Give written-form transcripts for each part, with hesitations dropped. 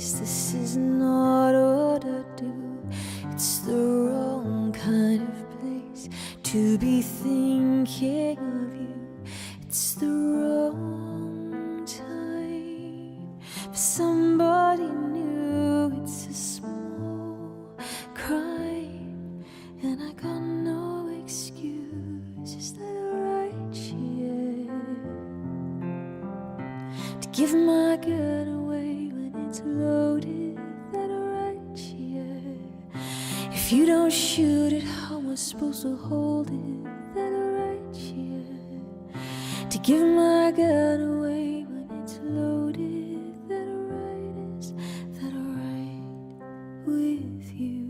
place. This is not what I do. It's the wrong kind of place to be thinking of you. It's the wrong time for somebody new. It's a small crime, and I got no excuse. Is that right? Yeah. To give my gun away when it's loaded. That right? Yeah. If you don't shoot it, how am I supposed to hold it? That right? Yeah. To give my gun away when it's loaded. That right? Is that right with you?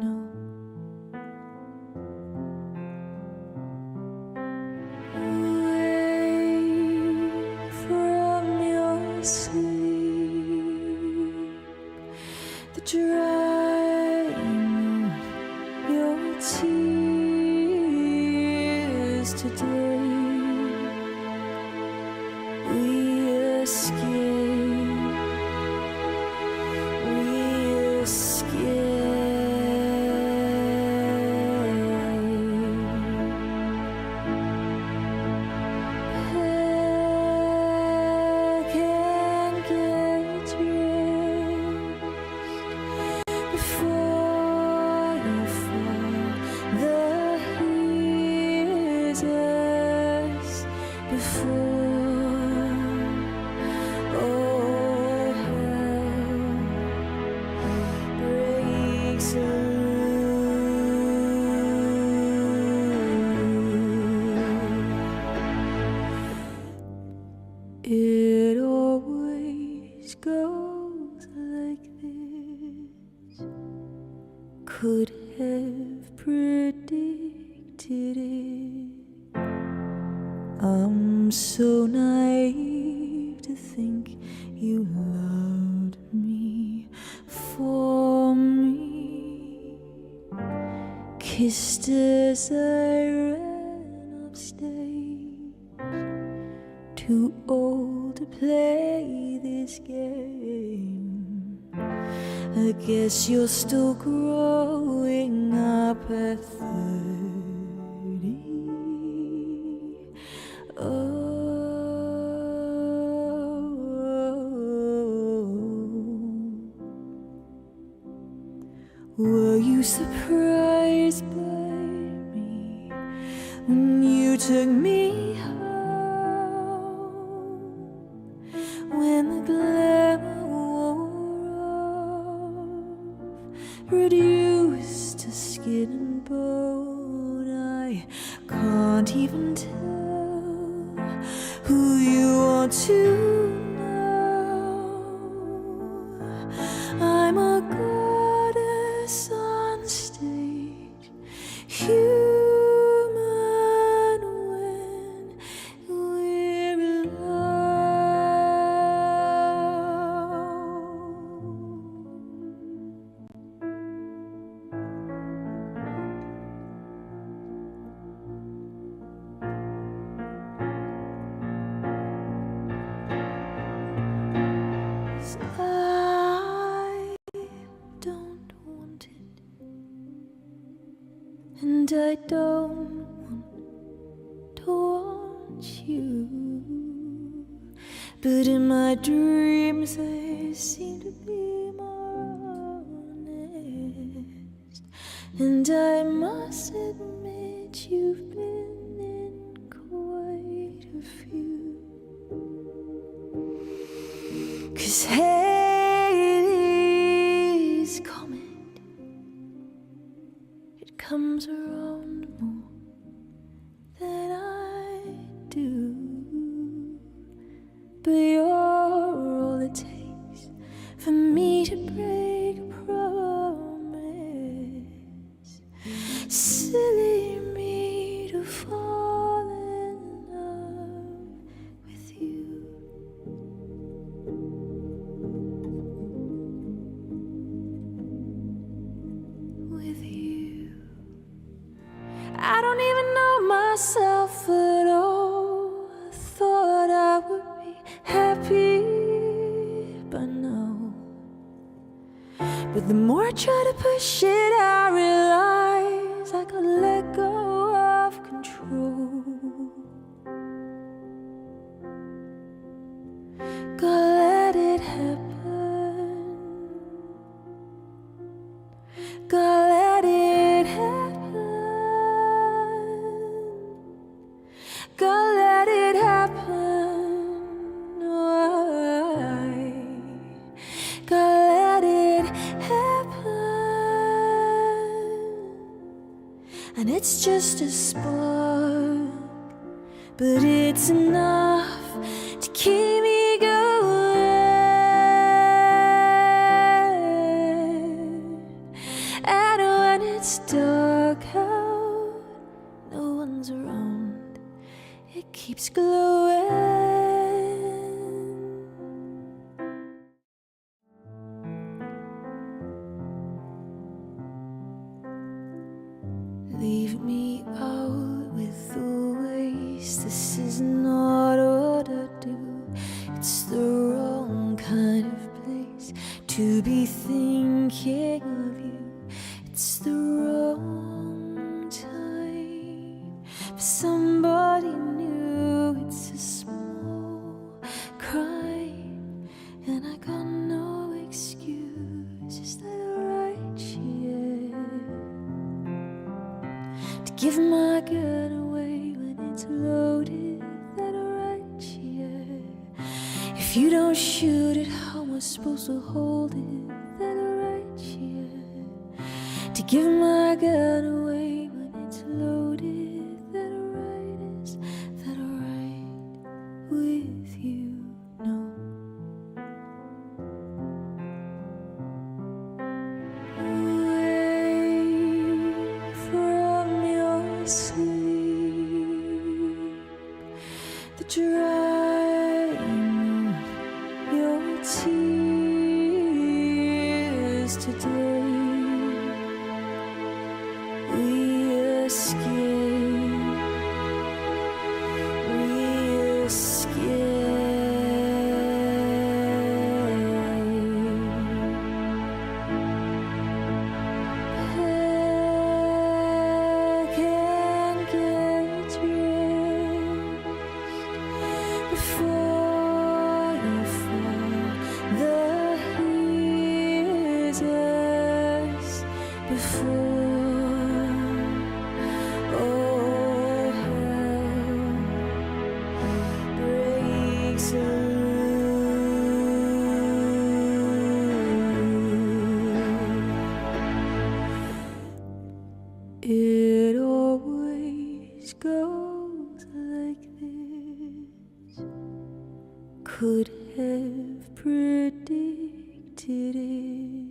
No. Away from your sleep, the drying of your tears today. We escape, we escape. Can get dressed before you fall. The here's us before all hell breaks loose. It always goes like this. Could have predicted it. I'm so naive to think you loved me for me. Kissed as I ran upstage, too old to play this game. I guess you're still growing up at 30. Were you surprised by me when you took me home? When the glamour wore off, reduced to skin and bone, I can't even tell who you want to know. I'm a goddess on stage, human when we're I don't want it, and I don't want to want you. But in my dreams I seem to be more honest, and I must admit you've been in quite a few. 'Cause Halley's comet, it comes around more than I do. But you're all it takes for me to break a promise. Silly me to fall in love with you. With you. I don't even know myself at all. I thought I would be happy, but no, But the more I try to push it, I realize I gotta let go of control. Gotta let it happen. Gotta let it happen. Gotta let it happen. Why? Gotta let it happen. And it's just a spark, but it's enough to keep me going. And when it's dark out, no one's around, it keeps glowing. Leave me out with the waste. This is not what I do. It's the wrong kind of place to be thinking of you. It's the wrong time for somebody new. It's a small crime, and I got no excuse. Is that right? Yeah. To give my gun away when it's loaded. That right? Yeah. If you don't shoot it, how am I supposed to hold it? That right? Yeah. To give my gun away when it's loaded. That right? Is that right with you? No. Awake from your sleep, the drying of your tears today. We escape, we escape. Can get rest before you fall. The heat is before all hell breaks loose. It always goes like this. Could have predicted it.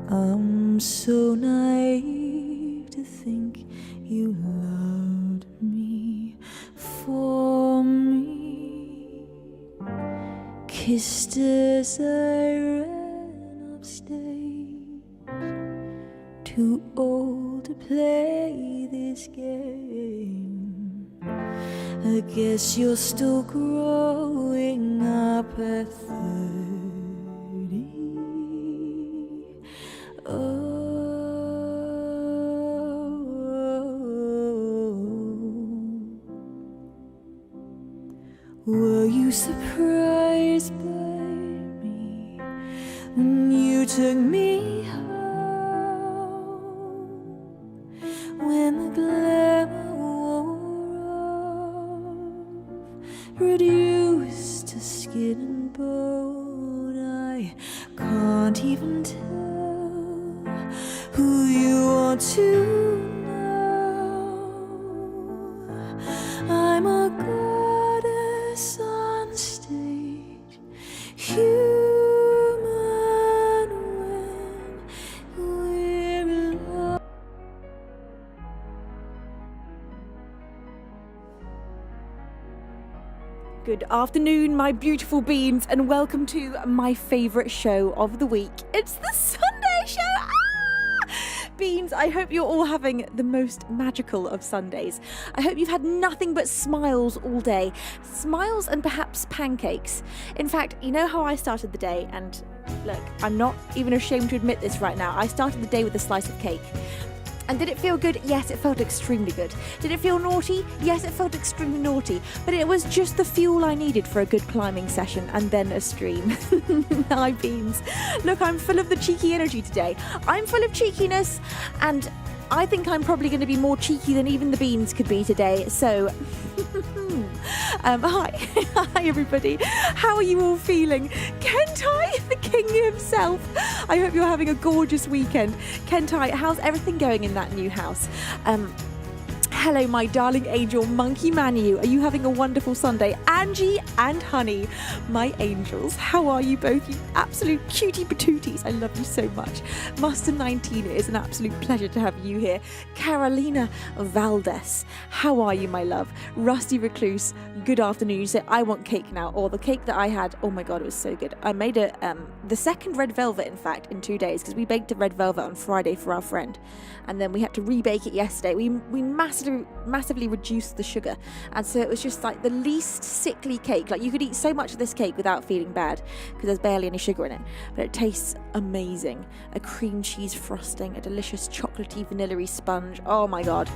I'm so naive to think you loved me for me. Kissed as I ran upstage, too old to play this game. I guess you're still growing up at 30. Were you surprised by me when you took me home? When the glamour wore off, reduced to skin and bone, I can't even tell who you want to know. I'm a goddess on stage, human when we're alone. Good afternoon, my beautiful beings, and welcome to my favourite show of the week. It's the Sunday show! beans, I hope you're all having the most magical of Sundays. I hope you've had nothing but smiles all day. Smiles and perhaps pancakes. In fact, you know how I started the day, and look, I'm not even ashamed to admit this right now. I started the day with a slice of cake. And did it feel good? Yes, it felt extremely good. Did it feel naughty? Yes, it felt extremely naughty. But it was just the fuel I needed for a good climbing session and then a stream. Hi, beans. Look, I'm full of the cheeky energy today. I'm full of cheekiness, and I think I'm probably going to be more cheeky than even the beans could be today. So, hi. Hi, everybody. How are you all feeling? Kentai, the king himself. I hope you're having a gorgeous weekend. Kentai, how's everything going in that new house? Hello, my darling angel, Monkey Manu. Are you having a wonderful Sunday? Angie and Honey, my angels. How are you both, you absolute cutie patooties? I love you so much. Master19, it is an absolute pleasure to have you here. Carolina Valdez, how are you, my love? Rusty Recluse, good afternoon. You say, I want cake now. Or the cake that I had, oh my God, it was so good. I made the second red velvet, in fact, in 2 days, because we baked a red velvet on Friday for our friend. And then we had to rebake it yesterday. We massively reduced the sugar, and so it was just like the least sickly cake. Like, you could eat so much of this cake without feeling bad because there's barely any sugar in it, but it tastes amazing. A cream cheese frosting, a delicious chocolatey vanilla-y sponge. Oh my God.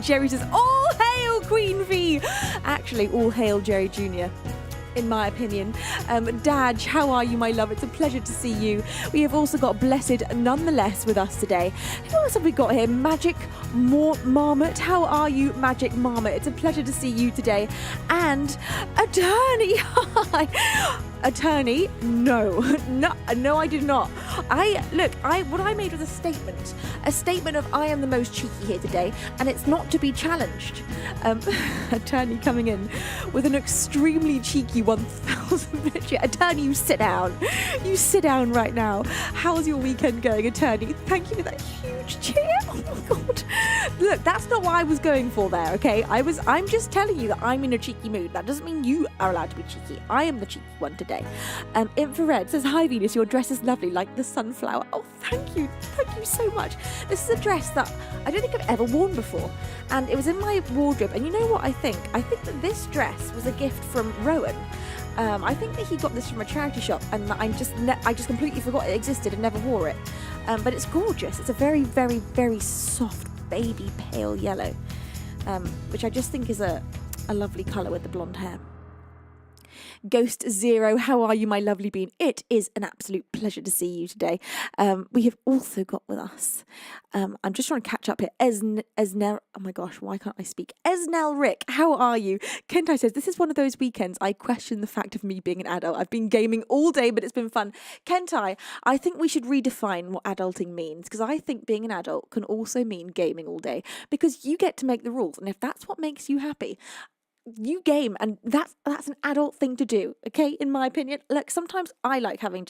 Jerry says, all hail Queen V. Actually, all hail Jerry Jr., in my opinion. Daj, how are you, my love? It's a pleasure to see you. We have also got Blessed Nonetheless with us today. Who else have we got here? Magic Marmot. How are you, Magic Marmot? It's a pleasure to see you today. And Attorney. Hi. Attorney, no, I did not. What I made was a statement of I am the most cheeky here today, and it's not to be challenged. Attorney coming in with an extremely cheeky 1,000 picture. Attorney, you sit down right now. How's your weekend going, Attorney? Thank you for that huge cheer. Oh my God. Look, that's not what I was going for there, okay? I'm just telling you that I'm in a cheeky mood. That doesn't mean you are allowed to be cheeky. I am the cheeky one today. Infrared says, hi Venus, your dress is lovely, like the sunflower. Oh, thank you so much. This is a dress that I don't think I've ever worn before, and it was in my wardrobe. And you know what I think that this dress was a gift from Rowan. I think that he got this from a charity shop, and I just completely forgot it existed and never wore it. But it's gorgeous. It's a very, very, very soft baby pale yellow, which I just think is a lovely colour with the blonde hair. Ghost Zero, how are you, my lovely bean? It is an absolute pleasure to see you today. We have also got with us, I'm just trying to catch up here, Esnel, oh my gosh, why can't I speak? Esnel Rick, how are you? Kentai says, this is one of those weekends I question the fact of me being an adult. I've been gaming all day, but it's been fun. Kentai, I think we should redefine what adulting means, because I think being an adult can also mean gaming all day, because you get to make the rules, and if that's what makes you happy, you game, and that's an adult thing to do, okay, in my opinion. Look, sometimes I like having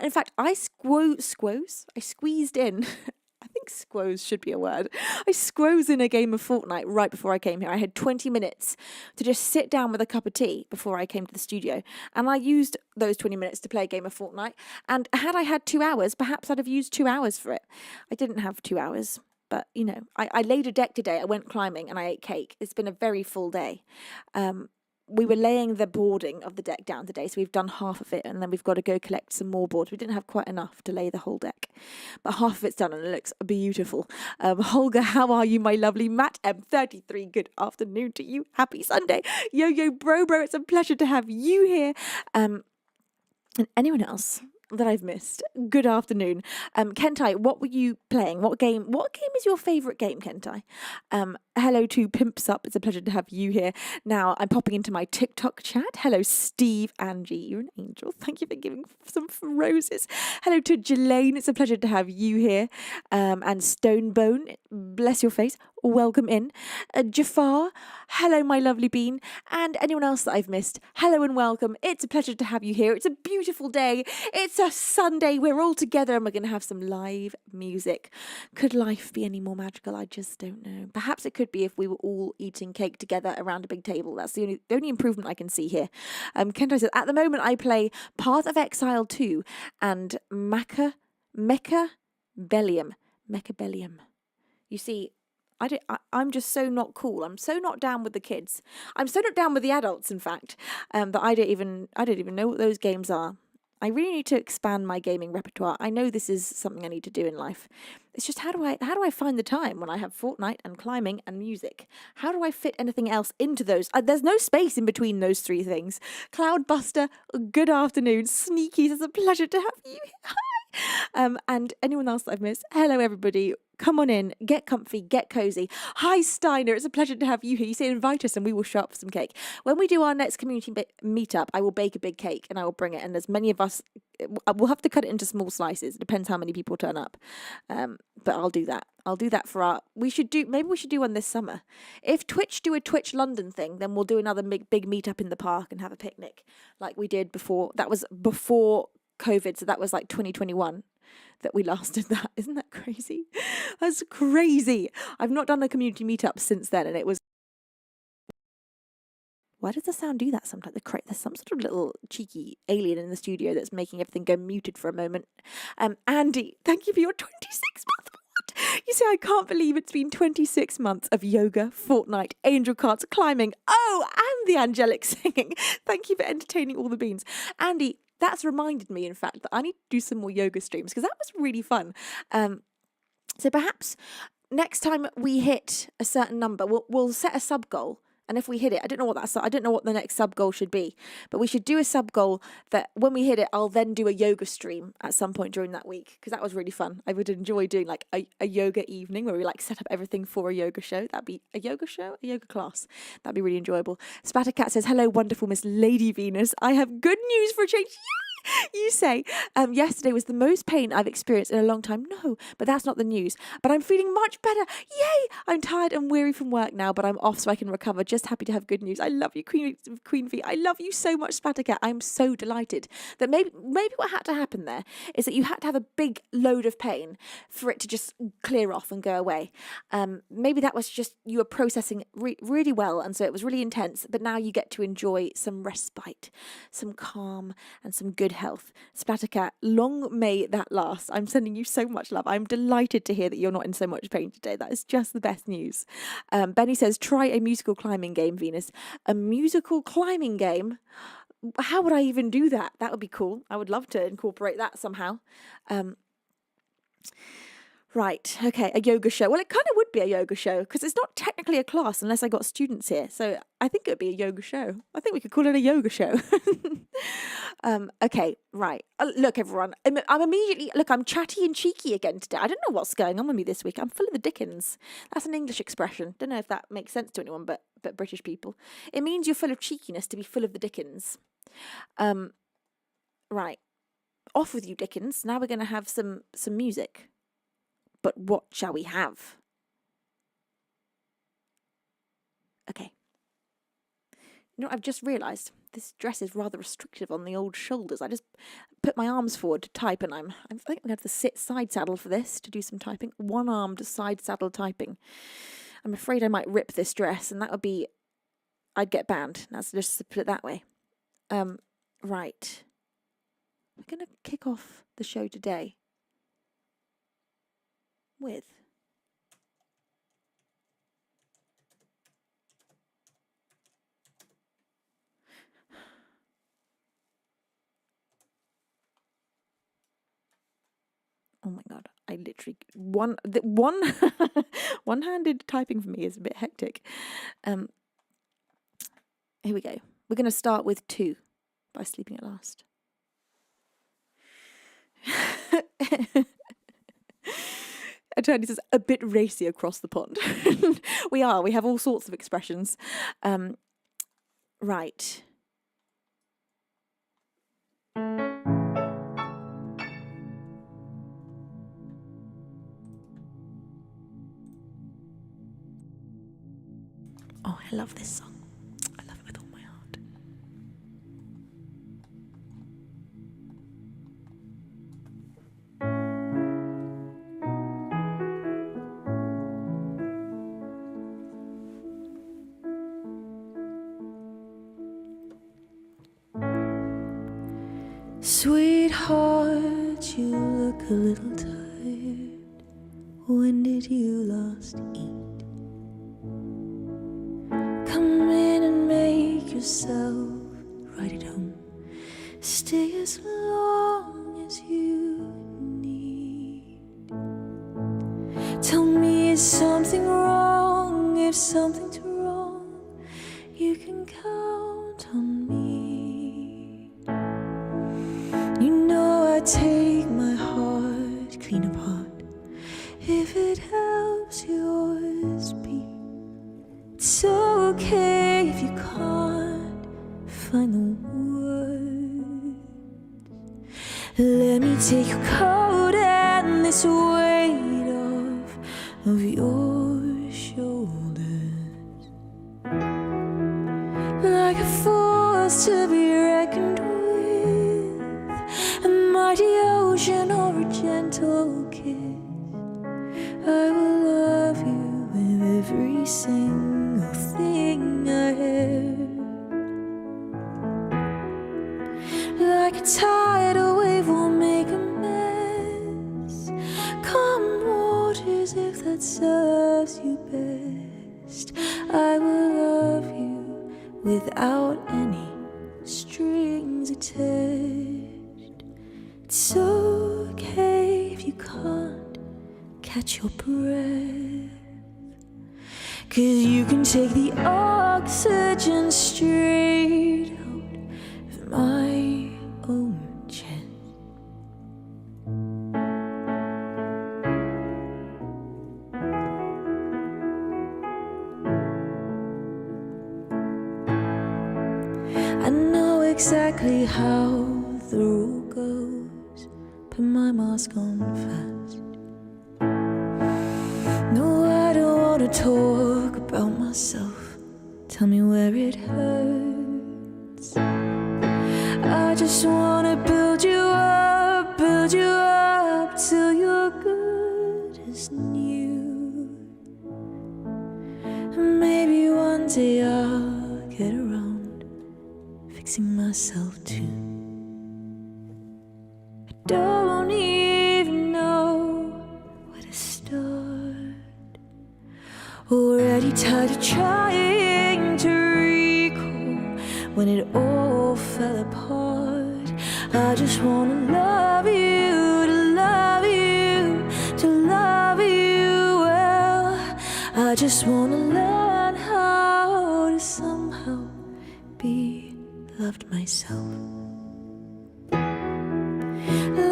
in fact, I squeezed in I think squoze should be a word. I squoze in a game of Fortnite right before I came here. I had 20 minutes to just sit down with a cup of tea before I came to the studio, and I used those 20 minutes to play a game of Fortnite. And had I had 2 hours, perhaps I'd have used 2 hours for it. I didn't have 2 hours. But, you know, I laid a deck today. I went climbing and I ate cake. It's been a very full day. We were laying the boarding of the deck down today, so we've done half of it, and then we've got to go collect some more boards. We didn't have quite enough to lay the whole deck, but half of it's done and it looks beautiful. Holger, how are you, my lovely? Matt M33, good afternoon to you. Happy Sunday. Yo, bro, it's a pleasure to have you here. And anyone else that I've missed, good afternoon. Kentai, what were you playing? What game is your favourite game, Kentai? Hello to Pimps Up. It's a pleasure to have you here. Now, I'm popping into my TikTok chat. Hello, Steve Angie. You're an angel. Thank you for giving some roses. Hello to Jelaine. It's a pleasure to have you here. And Stonebone, bless your face. Welcome in. Jafar, hello, my lovely bean. And anyone else that I've missed, hello and welcome. It's a pleasure to have you here. It's a beautiful day. It's a Sunday. We're all together and we're going to have some live music. Could life be any more magical? I just don't know. Perhaps it could be if we were all eating cake together around a big table. That's the only improvement I can see here. Kento says, at the moment I play Path of Exile 2 and Mecha Bellium. Mechabellium. You see, I'm just so not cool. I'm so not down with the kids. I'm so not down with the adults, in fact, that I don't even know what those games are. I really need to expand my gaming repertoire. I know this is something I need to do in life. It's just how do I find the time when I have Fortnite and climbing and music? How do I fit anything else into those? There's no space in between those three things. Cloudbuster, good afternoon. Sneakies, it's a pleasure to have you. Hi. And anyone else that I've missed, hello everybody. Come on in, get comfy, get cozy. Hi Steiner, it's a pleasure to have you here. You say invite us and we will show up for some cake. When we do our next community meetup, I will bake a big cake and I will bring it. And as many of us, we'll have to cut it into small slices. It depends how many people turn up. But I'll do that. Maybe we should do one this summer. If Twitch do a Twitch London thing, then we'll do another big meetup in the park and have a picnic like we did before. That was before COVID, so that was like 2021 that we last did that. Isn't that crazy? That's crazy. I've not done a community meetup since then, and it was... Why does the sound do that sometimes? There's some sort of little cheeky alien in the studio that's making everything go muted for a moment. Andy, thank you for your 26-month reward. You see, I can't believe it's been 26 months of yoga, Fortnite, angel cards, climbing, and the angelic singing. Thank you for entertaining all the beans. Andy, that's reminded me, in fact, that I need to do some more yoga streams because that was really fun. So perhaps next time we hit a certain number, we'll set a sub goal. And if we hit it, I don't know what the next sub goal should be, but we should do a sub goal that when we hit it, I'll then do a yoga stream at some point during that week because that was really fun. I would enjoy doing like a yoga evening where we like set up everything for a yoga show. That'd be a yoga class. That'd be really enjoyable. Spattercat says, hello, wonderful Miss Lady Venus. I have good news for a change. You say, yesterday was the most pain I've experienced in a long time. No, but that's not the news. But I'm feeling much better. Yay! I'm tired and weary from work now, but I'm off so I can recover. Just happy to have good news. I love you, Queen V. I love you so much, Spattercat. I'm so delighted that maybe what had to happen there is that you had to have a big load of pain for it to just clear off and go away. Maybe that was just you were processing really well, and so it was really intense, but now you get to enjoy some respite, some calm, and some good health. Spattercat, long may that last. I'm sending you so much love. I'm delighted to hear that you're not in so much pain today. That is just the best news. Benny says, try a musical climbing game, Venus. A musical climbing game? How would I even do that? That would be cool. I would love to incorporate that somehow. Right, okay, a yoga show. Well, it kind of would be a yoga show because it's not technically a class unless I got students here. So I think it would be a yoga show. I think we could call it a yoga show. Okay, right. Look, everyone, I'm chatty and cheeky again today. I don't know what's going on with me this week. I'm full of the dickens. That's an English expression. Don't know if that makes sense to anyone but British people. It means you're full of cheekiness to be full of the dickens. Right. Off with you, Dickens. Now we're going to have some music. But what shall we have? Okay. You know, I've just realised this dress is rather restrictive on the old shoulders. I just put my arms forward to type, and I think I'm going to have to sit side saddle for this to do some typing. One-armed side saddle typing. I'm afraid I might rip this dress, and that would be... I'd get banned. That's just to put it that way. Right. We're going to kick off the show today with oh my god, I literally one-handed typing for me is a bit hectic. Here we go. We're going to start with 2 by Sleeping at Last. Attorney says, a bit racy across the pond. We have all sorts of expressions. Right. Oh, I love this song. I love it with all my heart. Sweetheart, you look a little tired. When did you last eat? Come in and make yourself right at home. Stay as long as you need. Tell me, is something wrong? If something's wrong, you can count on me. You know I take my heart clean apart if it helps yours beat. It's okay if you can't find the words. Let me take your coat and this weight off of your shoulders. Like a force to be reckoned with, a mighty ocean or a gentle kiss. I will love you with every single thing I have. Like a tidal wave will make a mess. Calm waters if that serves you best. I will love you without any strings attached. It's okay if you can't catch your breath, 'cause you can take the oxygen straight out of my own chest. I know exactly how the rule goes. Put my mask on fast. No, I don't want to talk about myself. Tell me where it hurts. I just want to build you up till you're good as new. And maybe one day I'll get around fixing myself too. I don't even know where to start. Already tired of trying to recall when it all fell apart. I just wanna love you, to love you, to love you well. I just wanna learn how to somehow be loved myself.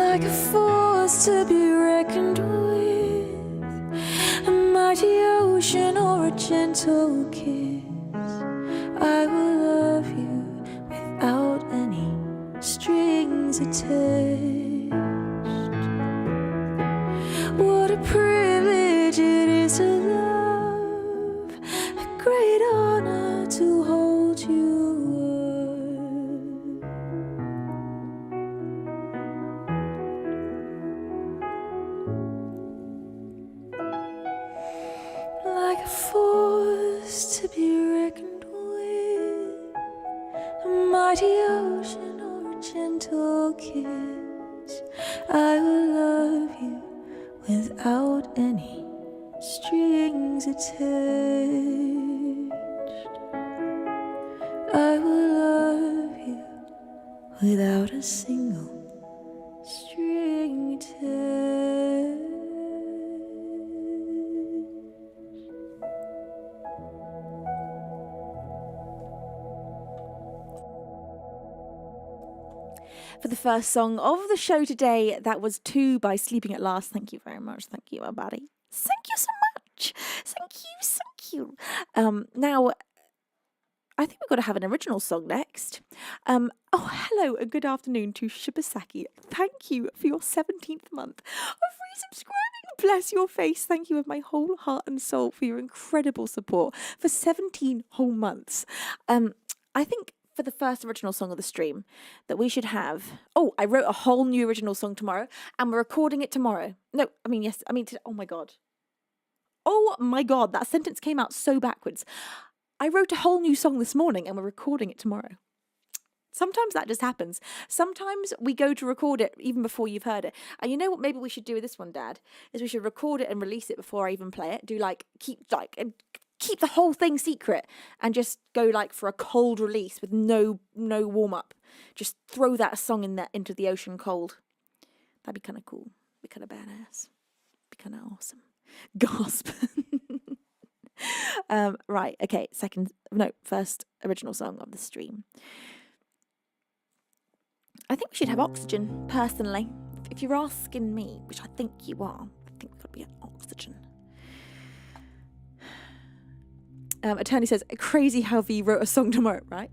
Like a force to be reckoned with, a mighty ocean or a gentle kiss. I will love you without any strings attached. What a privilege it is to love, a great honor to hold you up. Like a force to be reckoned with, a mighty ocean or a gentle kiss. I will love you without any strings attached. I will love you without a single string attached. For the first song of the show today, that was Two by Sleeping at Last. Thank you very much. Thank you, everybody. Thank you so much. Thank you. Now, I think we've got to have an original song next. Hello and good afternoon to Shibasaki. Thank you for your 17th month of resubscribing. Bless your face. Thank you with my whole heart and soul for your incredible support for 17 whole months. I think for the first original song of the stream that we should have... Oh, I wrote a whole new original song tomorrow and we're recording it tomorrow. Oh my God. Oh my God, that sentence came out so backwards. I wrote a whole new song this morning and we're recording it tomorrow. Sometimes that just happens. Sometimes we go to record it even before you've heard it. And you know what maybe we should do with this one, Dad? Is we should record it and release it before I even play it. Keep the whole thing secret and just go for a cold release with no warm up. Just throw that song into the ocean cold. That'd be kind of cool. Be kind of badass. Be kind of awesome. Gasp. Right. Okay. First original song of the stream. I think we should have Oxygen, personally. If you're asking me, which I think you are, I think we've got to be at Oxygen. Attorney says, crazy how V wrote a song tomorrow, right?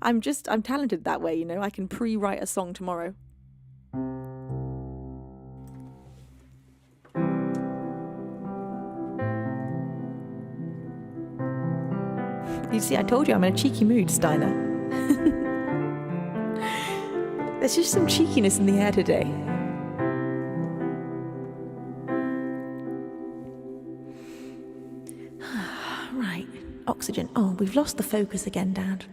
I'm talented that way, I can pre-write a song tomorrow. You see, I told you I'm in a cheeky mood, Steiner. There's just some cheekiness in the air today. Right, Oxygen. Oh, we've lost the focus again, Dad.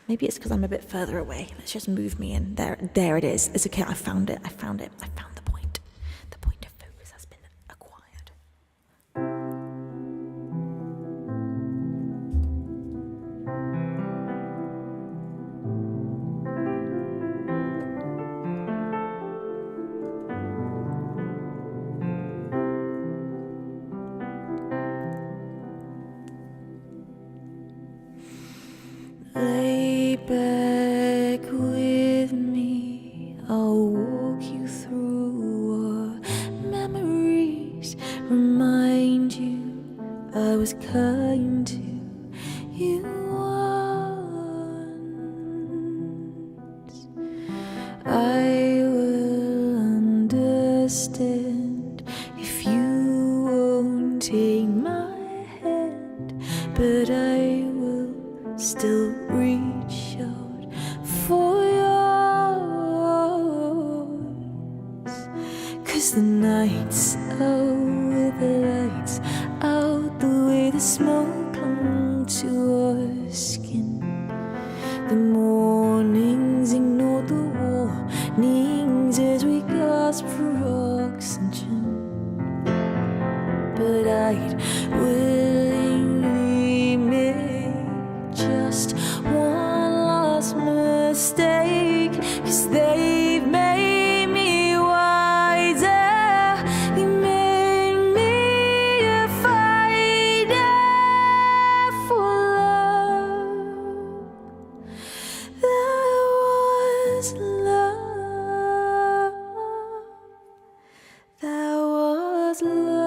Maybe it's because I'm a bit further away. Let's just move me in. There it is. It's okay, I found it. I found the point. The point of focus has been acquired. Lay back with me, I'll walk you through our memories, remind you I was kind to you once. I will understand if you won't take my hand, but I will still reach out for yours. 'Cause the nights out with the lights out, the way the smoke clung to our skin, the mornings ignored the warnings as we gasped for oxygen. But I'd willingly make just one last mistake, 'cause they've made me wiser, they made me a fighter for love. That was love. That was love.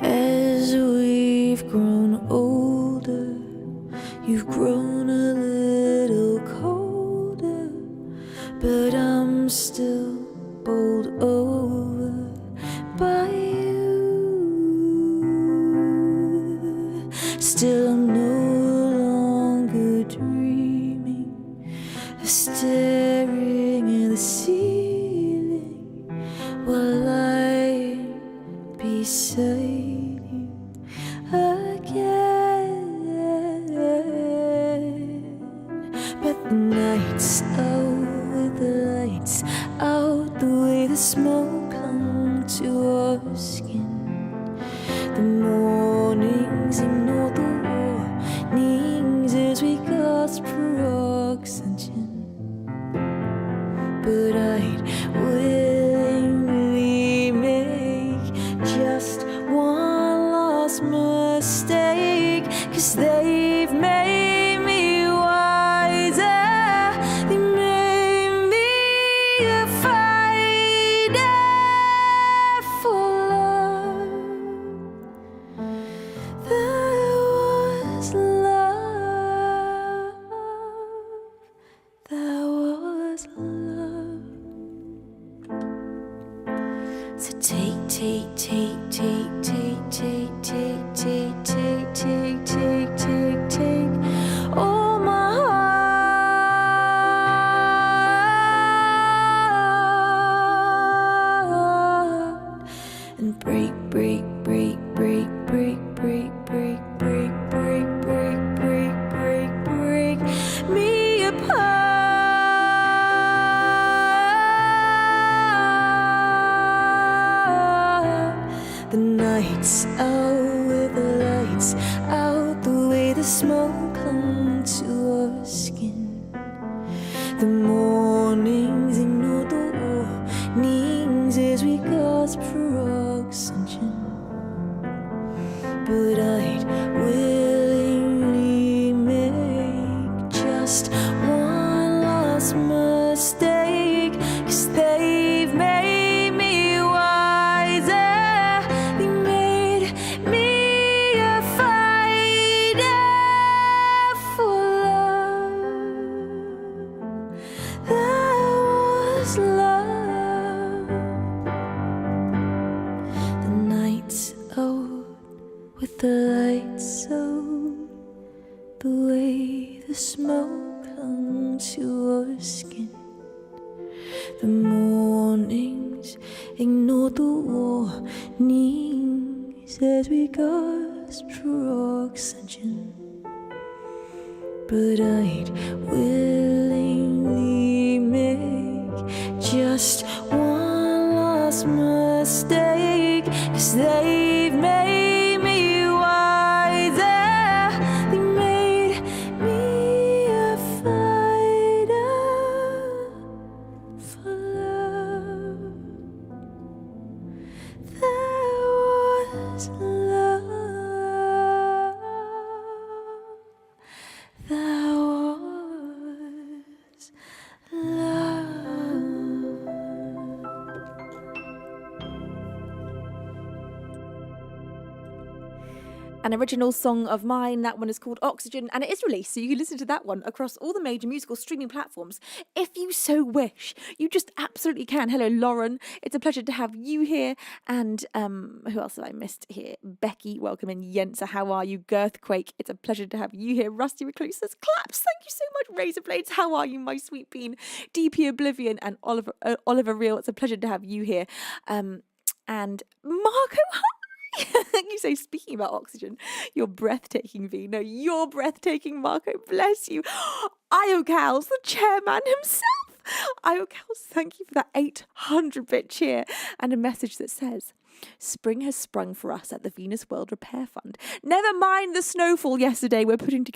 As we've grown older, you've grown a little colder, but I'm still bowled over by you. Still I'm no longer dreaming of staring at the ceiling while I beside you again. But the nights out with the lights out, the way the smoke clung to our skin, the mornings ignored the warnings as we gasped for oxygen. But I'd willingly make just one last mistake, 'cause they've made me wiser, they made me a fighter for love. That was love. That was love. So take, take, take, take, take, take, take, take, take, take, take, take, take. The mornings ignore the warnings as we gasp for oxygen. But I'd willingly make just one last mistake, 'cause they've made me wiser. They made me a fighter for love. That was love. The nights out with the lights out, the way the smoke clung to our skin. The mornings ignored the warnings as we gasped for oxygen. But I'd willingly make just one last mistake, 'cause they've made me wiser. They made me a fighter for love. That was love. That was love. An original song of mine. That one is called Oxygen, and it is released, so you can listen to that one across all the major musical streaming platforms if you so wish. You just absolutely can. Hello, Lauren. It's a pleasure to have you here. And who else have I missed here? Becky, welcome in. Yensa, how are you? Girthquake, it's a pleasure to have you here. Rusty Recluse says, claps. Thank you so much. Razor Blades, how are you, my sweet bean? DP Oblivion and Oliver Real, it's a pleasure to have you here. And Marco, you say, speaking about oxygen, you're breathtaking, V. No, you're breathtaking, Marco. Bless you. Iocals, the chairman himself. Iocals, thank you for that 800-bit cheer and a message that says, spring has sprung for us at the Venus World Repair Fund. Never mind the snowfall yesterday. We're putting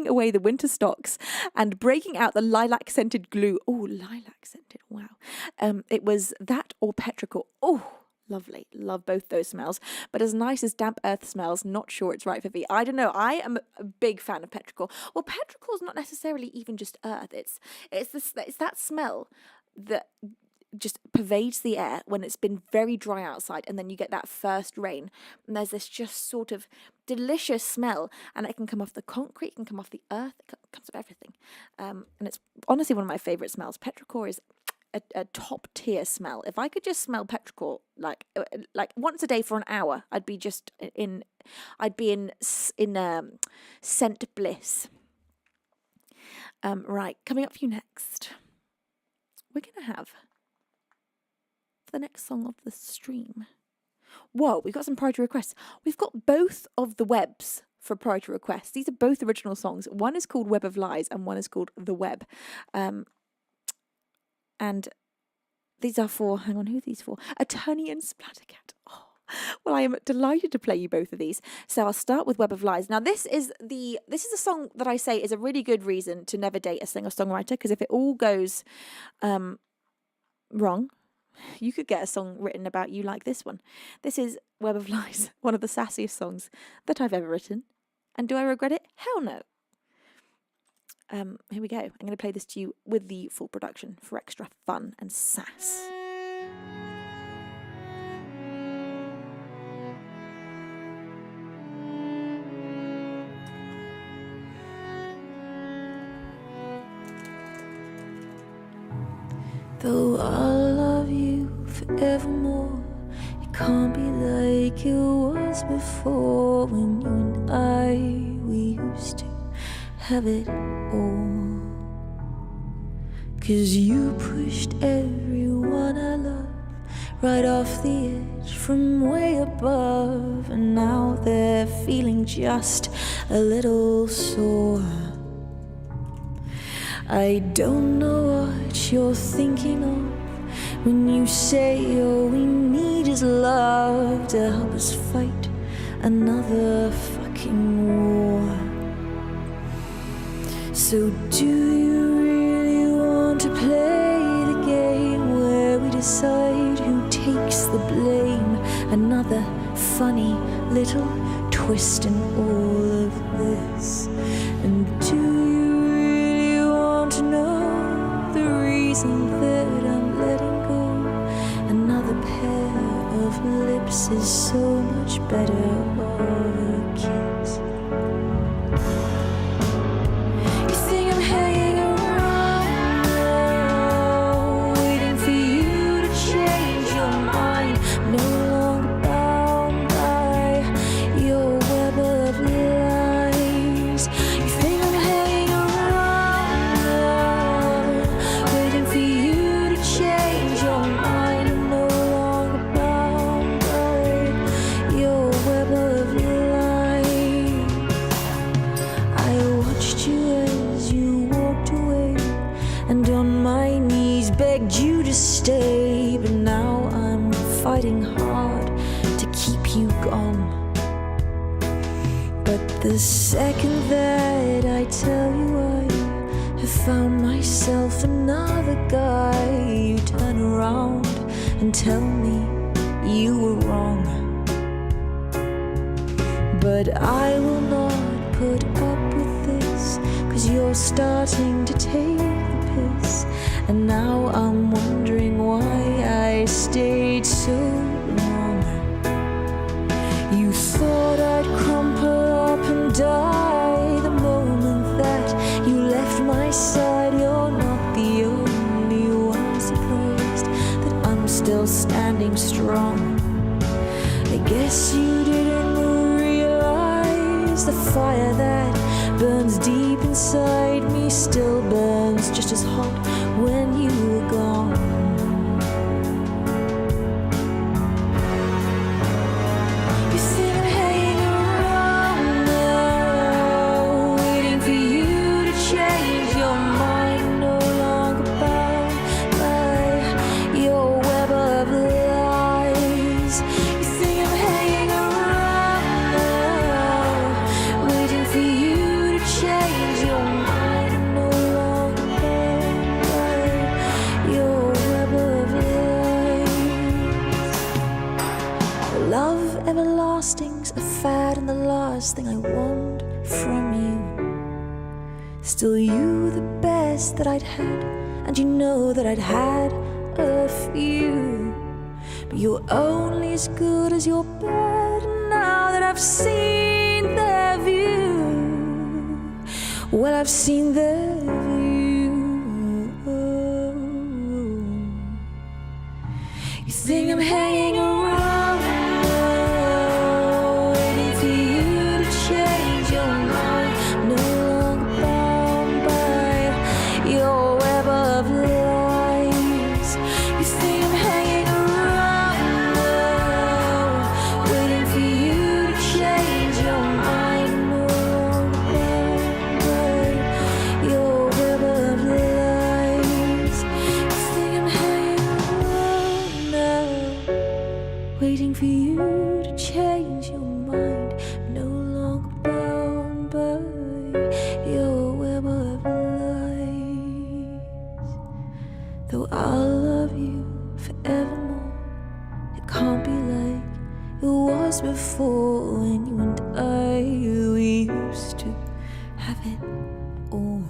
away the winter stocks and breaking out the lilac-scented glue. Oh, lilac-scented. Wow. It was that or petrichor. Oh, lovely. Love both those smells. But as nice as damp earth smells, not sure it's right for V. I don't know. I am a big fan of petrichor. Well, petrichor is not necessarily even just earth. It's that smell that just pervades the air when it's been very dry outside, and then you get that first rain, and there's this just sort of delicious smell, and it can come off the concrete, it can come off the earth, it comes off everything. And it's honestly one of my favourite smells. Petrichor is a top tier smell. If I could just smell petrichor like once a day for an hour, I'd be in scent bliss. Right, coming up for you next, we're gonna have the next song of the stream. Whoa, we've got some priority requests. We've got both of the webs for priority requests. These are both original songs. One is called Web of Lies and one is called The Web. And these are for, hang on, who are these for? Attorney and Splattercat. Oh, well, I am delighted to play you both of these. So I'll start with Web of Lies. Now, this is a song that I say is a really good reason to never date a singer-songwriter, because if it all goes wrong, you could get a song written about you like this one. This is Web of Lies, one of the sassiest songs that I've ever written. And do I regret it? Hell no. Here we go. I'm going to play this to you with the full production for extra fun and sass. Though I'll love you forevermore, it can't be like it was before, when you and we used to have it all. 'Cause you pushed everyone I love right off the edge from way above, and now they're feeling just a little sore. I don't know what you're thinking of when you say all we need is love to help us fight another fucking war. So do you really to play the game where we decide who takes the blame. Another funny little twist in all of this. And do you really want to know the reason that I'm letting go? Another pair of lips is so much better of a kiss. You think I'm hanging around now, waiting for you to change your mind. No longer bound by your web of lies. You think I'm hanging around now, waiting for you to change your mind. I'm no longer bound by your web of lies. I watched you as you walked away, and on my knees begged you to stay. But now I'm fighting hard to keep you gone. But the second that I tell you I have found myself another guy, you turn around and tell me you were wrong. But I will not put up with this, 'cause you're starting to take the piss. And now I'm wondering why I stayed so long. You thought I'd crumple up and die the moment that you left my side. You're not the only one surprised that I'm still standing strong. I guess you didn't realize the fire that burns deep inside me still burns just as hot when you were gone. You think I'm hanging around now, waiting for you to change your mind. No longer bound by your web of lies. You think I'm hanging around now, waiting for you to change your mind. I'm no longer bound by your web of lies. Love everlasting's a fad, and the last thing I want from you. Still you the best that I'd had, and you know that I'd had a few. But you're only as good as your bed. And now that I've seen their view, well, I've seen their view. You think I'm hanging around now, waiting for you to change your mind. No longer bound by your web of lies. You think I'm hanging around now, waiting for you to change your mind. No longer bound by your web of lies. You think I'm hanging around now, waiting for you to change your mind. No longer bound by your web of lies. Though I'll love you forevermore, it can't be like it was before, when you and I, we used to have it all.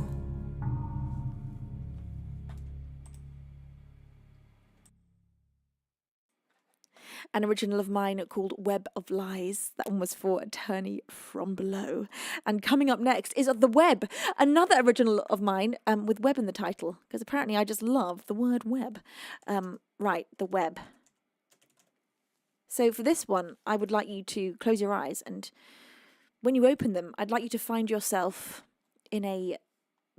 An original of mine called Web of Lies. That one was for Attorney from Below. And coming up next is The Web, another original of mine with web in the title, because apparently I just love the word web. Right, The Web. So for this one, I would like you to close your eyes, and when you open them, I'd like you to find yourself in a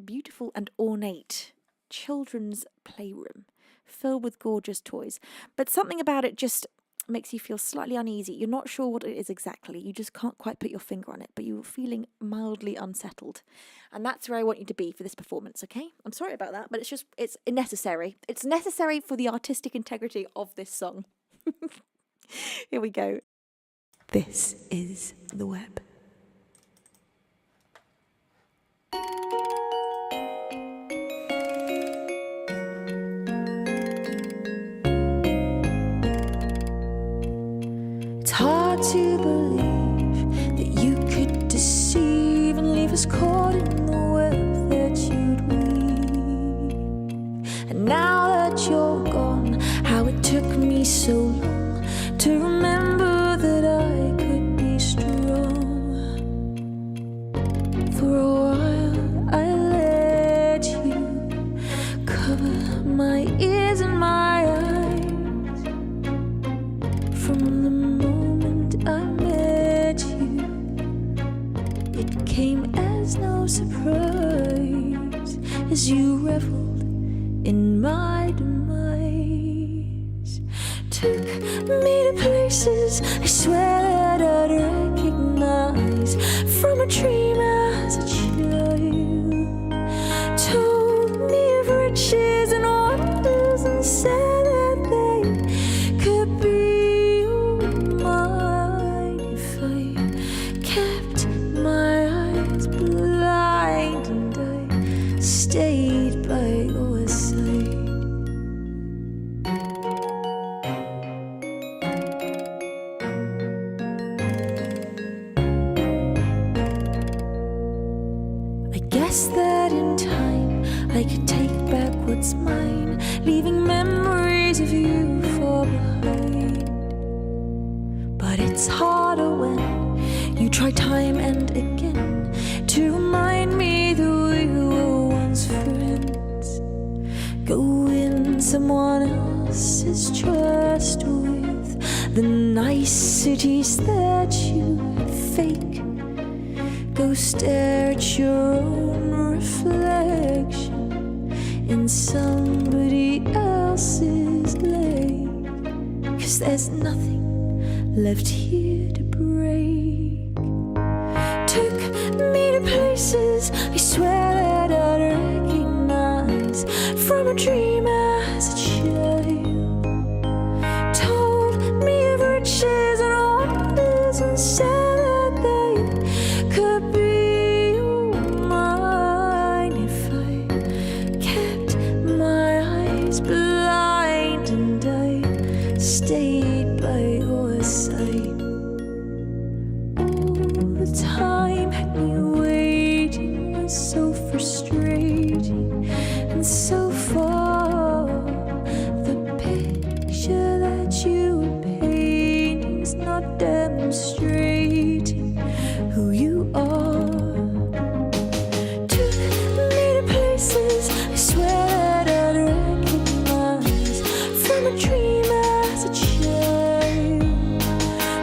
beautiful and ornate children's playroom filled with gorgeous toys. But something about it just makes you feel slightly uneasy. You're not sure what it is exactly. You just can't quite put your finger on it, but you're feeling mildly unsettled. And that's where I want you to be for this performance, okay? I'm sorry about that, but it's necessary. It's necessary for the artistic integrity of this song. Here we go. This is The Web. reveled in my demise. Took me to places I swear that I'd recognize from a dream as a child. Told me of riches and wonders and said that they could be all mine if I kept my eyes blind and I stayed by your side. I guess that in time I could take back what's mine, leaving memories of you far behind. But it's harder when you try time and again to remind me that we were once friends. Go in someone else's trust with the niceties that you fake. Go stare at your own reflection in somebody else's lake. 'Cause there's nothing left here to break. Took me to places I swear that I'd recognize from a dream as a child. Told me of riches and wonders and said that they could be all mine if I kept my eyes blind and I stayed by your side. All the time had me waiting was so frustrating and so far. The picture that you were painting's not demonstrating who you are. Took me to places I swear that I'd recognize from a dream as a child.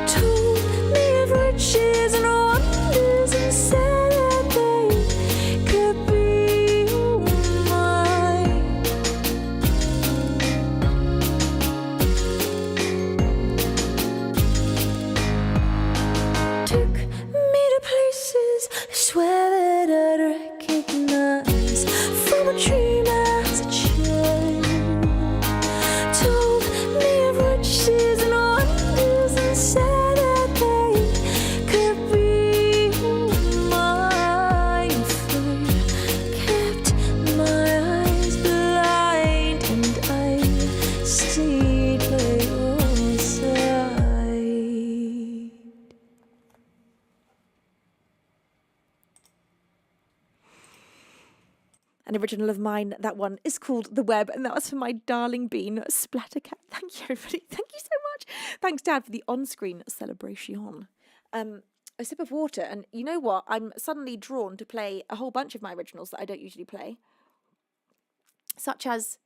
Told me of riches and wonders and said that they could be all mine. Took me to places I swear that I'd recognize from a dream as a child. Told me of riches and wonders and said that they could be all mine if I kept my eyes blind and I stayed by your side. An original of mine, that one is called The Web, and that was for my darling bean, Splattercat. Thank you, everybody. Thank you so much. Thanks, Dad, for the on-screen celebration. A sip of water, and you know what? I'm suddenly drawn to play a whole bunch of my originals that I don't usually play. Such as...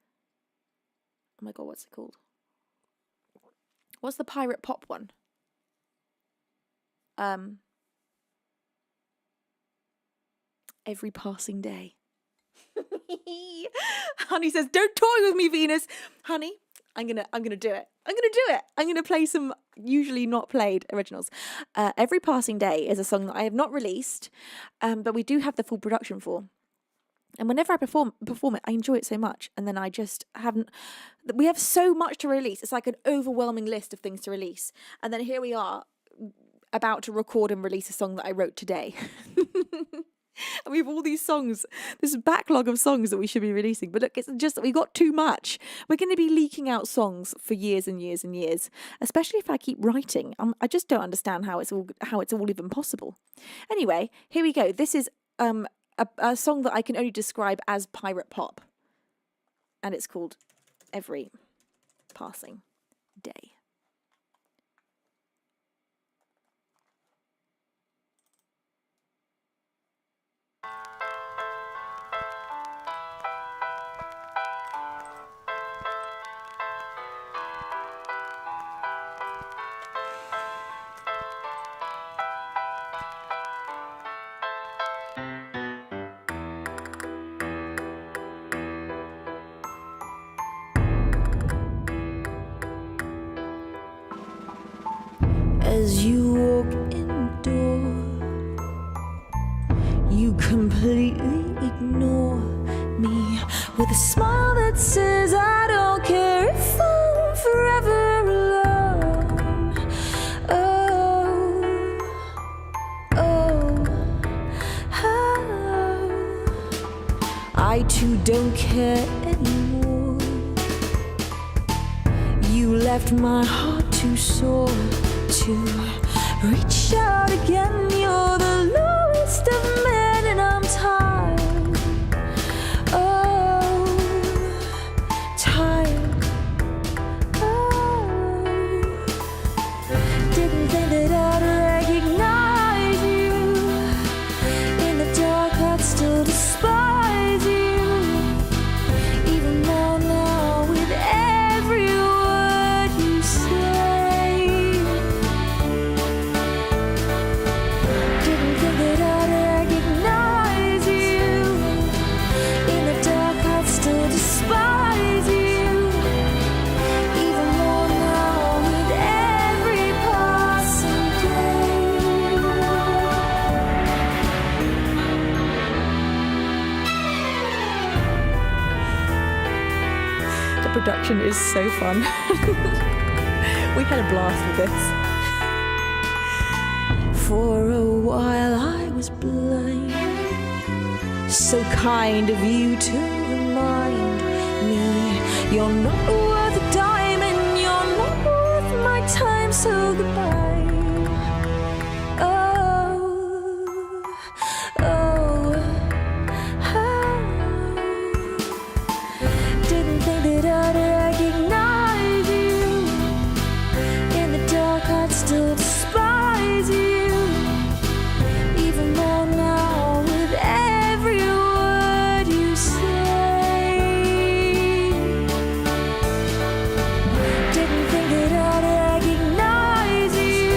Oh my God, what's it called? What's the pirate pop one? Every Passing Day. Honey says, "Don't toy with me, Venus." Honey, I'm gonna do it. I'm gonna play some usually not played originals. Every Passing Day is a song that I have not released, but we do have the full production for. And whenever I perform it, I enjoy it so much. And then I just haven't. We have so much to release. It's like an overwhelming list of things to release. And then here we are, about to record and release a song that I wrote today. And we have all these songs, this backlog of songs that we should be releasing. But look, it's just that we got too much. We're going to be leaking out songs for years and years and years, especially if I keep writing. I just don't understand how it's all even possible. Anyway, here we go. This is a song that I can only describe as pirate pop, and it's called Every Passing Day. with a smile that says I don't care if I'm forever alone. Oh, oh, oh. I too don't care anymore. You left my heart too sore to reach out again. You're the lowest of men and I'm tired. Oh, tired. Oh, didn't think that I'd recognize you. In the dark I'd still despise you. Even more now with every word you say. Didn't think that I'd recognize you. In the dark I'd still despise you. Even more now with every passing day. The production is so fun. We had a blast with this. For a while I was blind. So kind of you to remind me you're not worth a dime and you're not worth my time. So goodbye. Oh, oh, oh. Didn't think that I'd recognize you. In the dark I'd still despise you. Even more now with every word you say. Didn't think that I'd recognize you.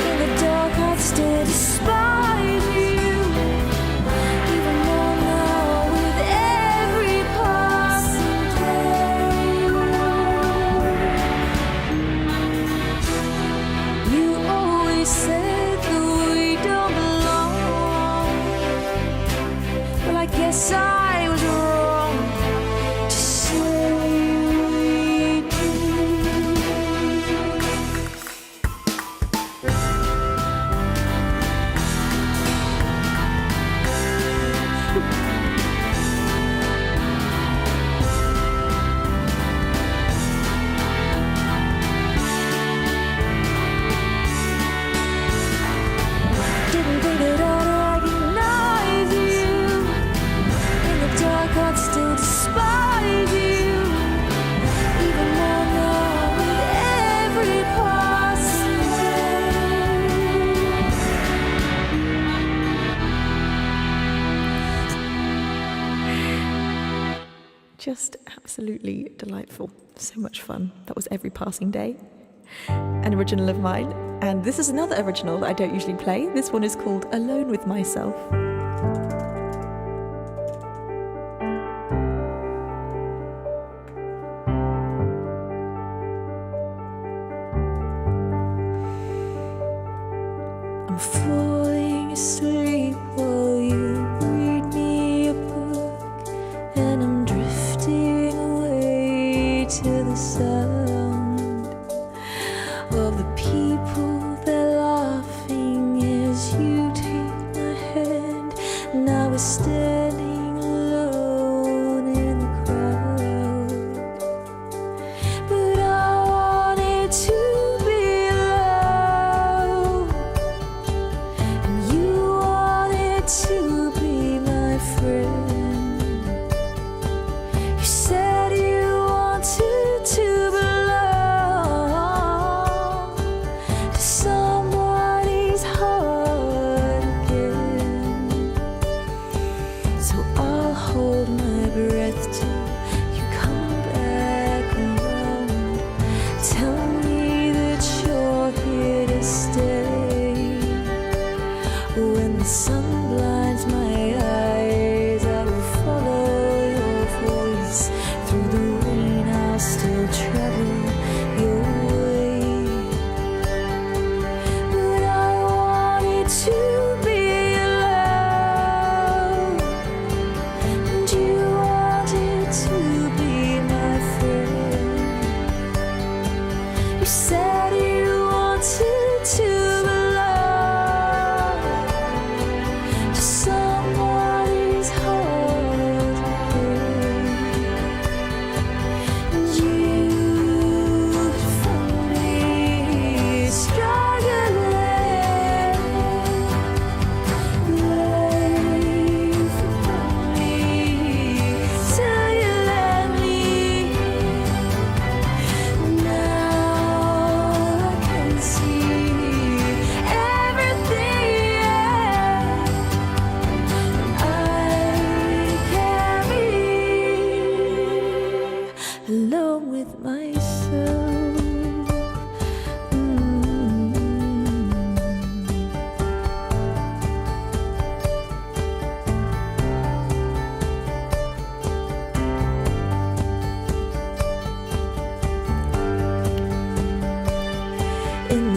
In the dark I'd still despise you. Even more now with every passing day. You always said that we don't belong. Well, I guess I was wrong to say we do. Didn't think that I'd recognize you. In the dark I'd still despise you. Even more now with every passing day. Just absolutely delightful. So much fun. That was Every Passing Day, an original of mine. And this is another original that I don't usually play. This one is called Alone with Myself. I'm falling asleep while you read me a book, and I'm drifting away to the sound of the people that laughing as you take my hand. Now we're standing alone in the crowd, but I wanted to be alone, and you wanted to be my friend. You said you wanted to belong to somebody's heart again. So I'll hold my breath till you come back around. Tell me that you're here to stay. When the sun blinds my eyes, I will follow your voice. Through the rain I'll still travel your way. But I wanted to be alone, and you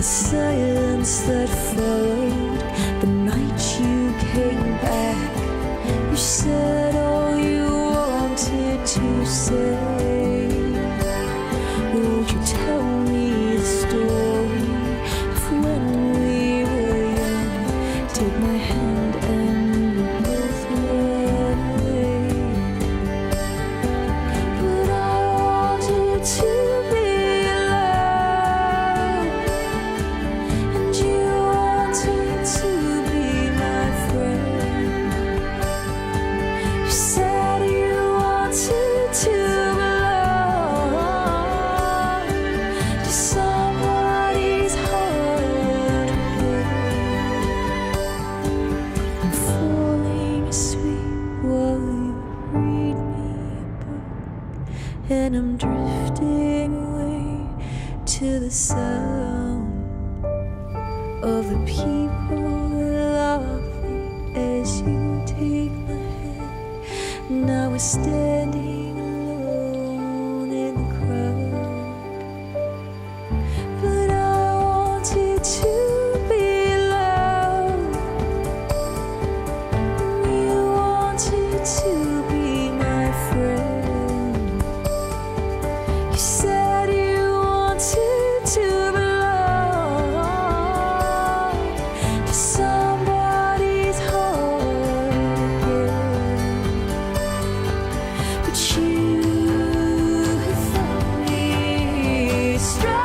silence that followed the night you came back. You said all you wanted to say. Won't you tell me the story of when we were young? Take my hand and we both ran away. But I wanted to be alone, and you wanted to be my friend. You said you wanted to belong to somebody's heart again. I'm falling asleep while you read me a book, and I'm drifting away to the sound of the people laughing as you take my hand. Now we're standing alone in the crowd, but I wanted to be alone. You wanted to be my friend. You said you wanted to belong to somebody's heart again. But you have found me struggling.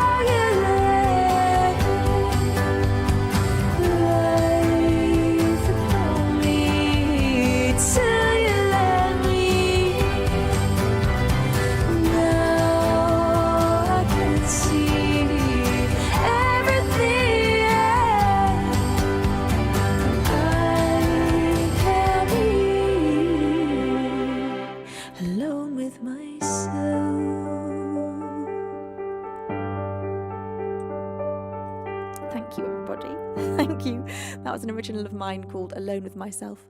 Life upon me till you let me. Now I can see everything. I can be alone with myself. Thank you, everybody. Thank you. That was an original of mine called Alone with Myself.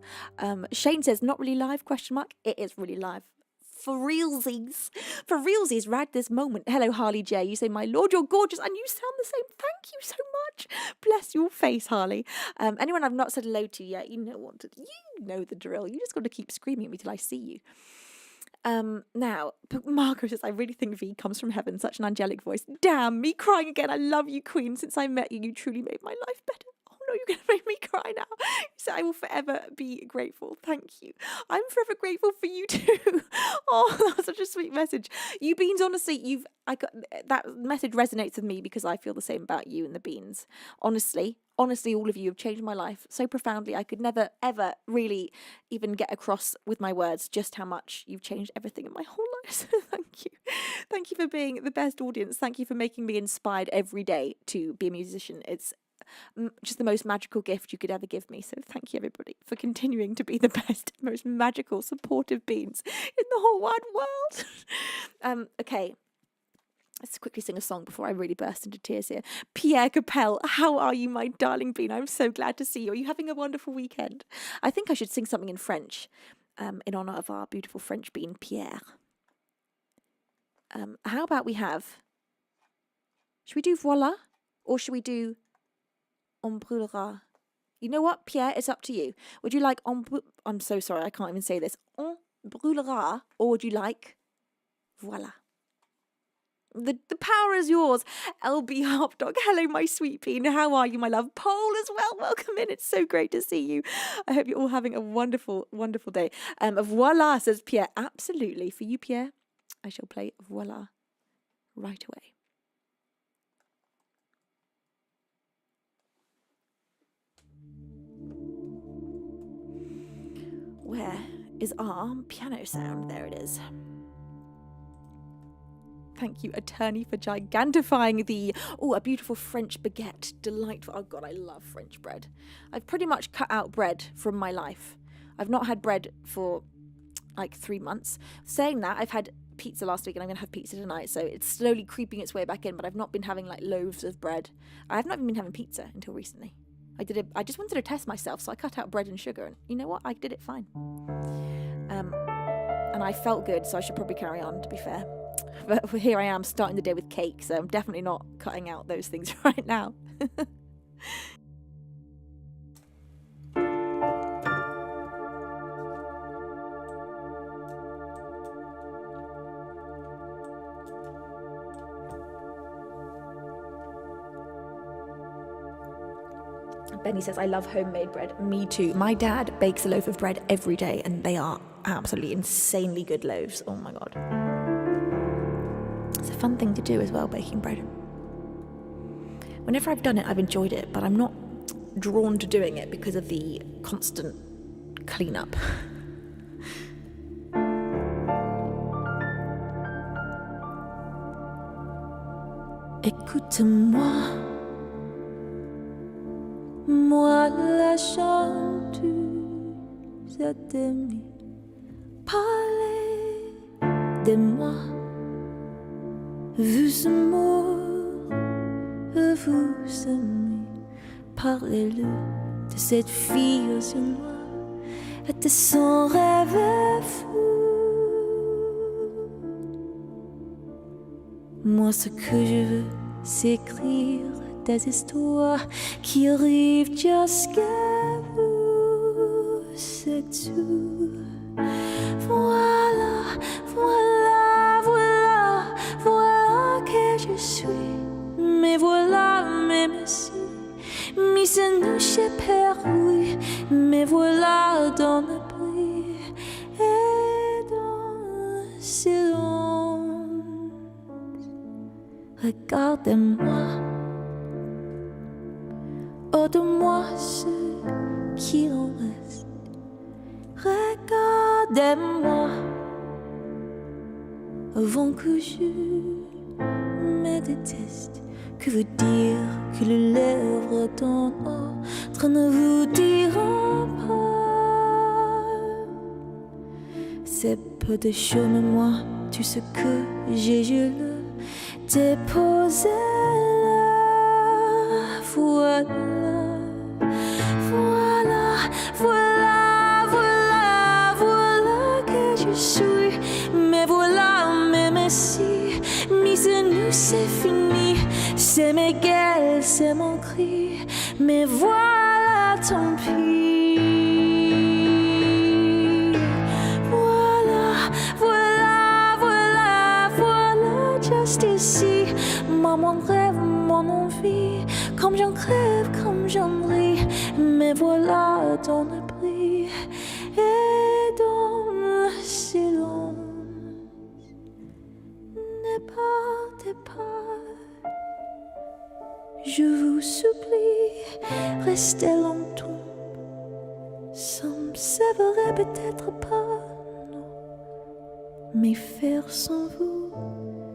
Shane says, not really live, question mark. It is really live. For realsies. For realsies, right this moment. Hello, Harley J. You say, my lord, you're gorgeous, and you sound the same. Thank you so much. Bless your face, Harley. Anyone I've not said hello to yet, you know what to do. You know the drill. You just got to keep screaming at me till I see you. Now, Marco says, I really think V comes from heaven, such an angelic voice. Damn, me crying again. I love you, Queen. Since I met you, you truly made my life better. Oh no, you're going to make me cry now. So I will forever be grateful. Thank you. I'm forever grateful for you too. Oh, that was such a sweet message. You beans, honestly, that message resonates with me because I feel the same about you and the beans. Honestly, all of you have changed my life so profoundly. I could never, ever really even get across with my words just how much you've changed everything in my whole life. So thank you. Thank you for being the best audience. Thank you for making me inspired every day to be a musician. It's just the most magical gift you could ever give me. So thank you, everybody, for continuing to be the best, most magical, supportive beings in the whole wide world. Okay. Let's quickly sing a song before I really burst into tears here. Pierre Capel, how are you, my darling bean? I'm so glad to see you. Are you having a wonderful weekend? I think I should sing something in French in honour of our beautiful French bean, Pierre. How about we have... Should we do Voilà? Or should we do On brûlera? You know what, Pierre? It's up to you. Would you like I'm so sorry, I can't even say this. On brûlera? Or would you like Voilà? The power is yours. LB Harpdog, hello, my sweet bean. How are you, my love? Paul as well, welcome in. It's so great to see you. I hope you're all having a wonderful, wonderful day. Voila, says Pierre. Absolutely. For you, Pierre, I shall play Voila right away. Where is our piano sound? There it is. Thank you, Attorney, for gigantifying a beautiful French baguette. Delightful. Oh, God, I love French bread. I've pretty much cut out bread from my life. I've not had bread for like 3 months. Saying that, I've had pizza last week and I'm going to have pizza tonight. So it's slowly creeping its way back in, but I've not been having like loaves of bread. I have not even been having pizza until recently. I just wanted to test myself, so I cut out bread and sugar. And you know what? I did it fine. And I felt good, so I should probably carry on, to be fair. But here I am starting the day with cake, so I'm definitely not cutting out those things right now. Benny says, I love homemade bread. Me too. My dad bakes a loaf of bread every day, and they are absolutely insanely good loaves. Oh my God. It's a fun thing to do as well, baking bread. Whenever I've done it, I've enjoyed it, but I'm not drawn to doing it because of the constant cleanup. Écoute-moi, moi la chanteuse à demi. Parlez de moi, vous amour, vous aimez. Parlez-le de cette fille aux yeux noirs et de son rêve fou. Moi, ce que je veux, c'est écrire des histoires qui arrivent jusqu'à vous. C'est tout. Voilà, voilà, voilà, voilà que je suis. Mais voilà, même si, mis à nous chez Père, oui. Mais voilà dans le bruit et dans le silence. Regardez-moi, oh de moi ce qui en reste. Regardez-moi, avant que je me déteste. Que veut dire que les lèvres en train ne vous diront pas? C'est peu de choses, mais moi, tout ce que j'ai, je le dépose là. Voilà, voilà, voilà, voilà, voilà que je suis. Mais voilà, même si, mis à nous, c'est fini. C'est mes gueules, c'est mon cri. Mais voilà, tant pis. Voilà, voilà, voilà, voilà, juste ici. Moi, mon rêve, mon envie. Comme j'en crève, comme j'en ris. Mais voilà, dans le bruit et dans le silence. Ne partez pas, je vous supplie, restez longtemps. Ça me servirait peut-être pas, non. Mais faire sans vous,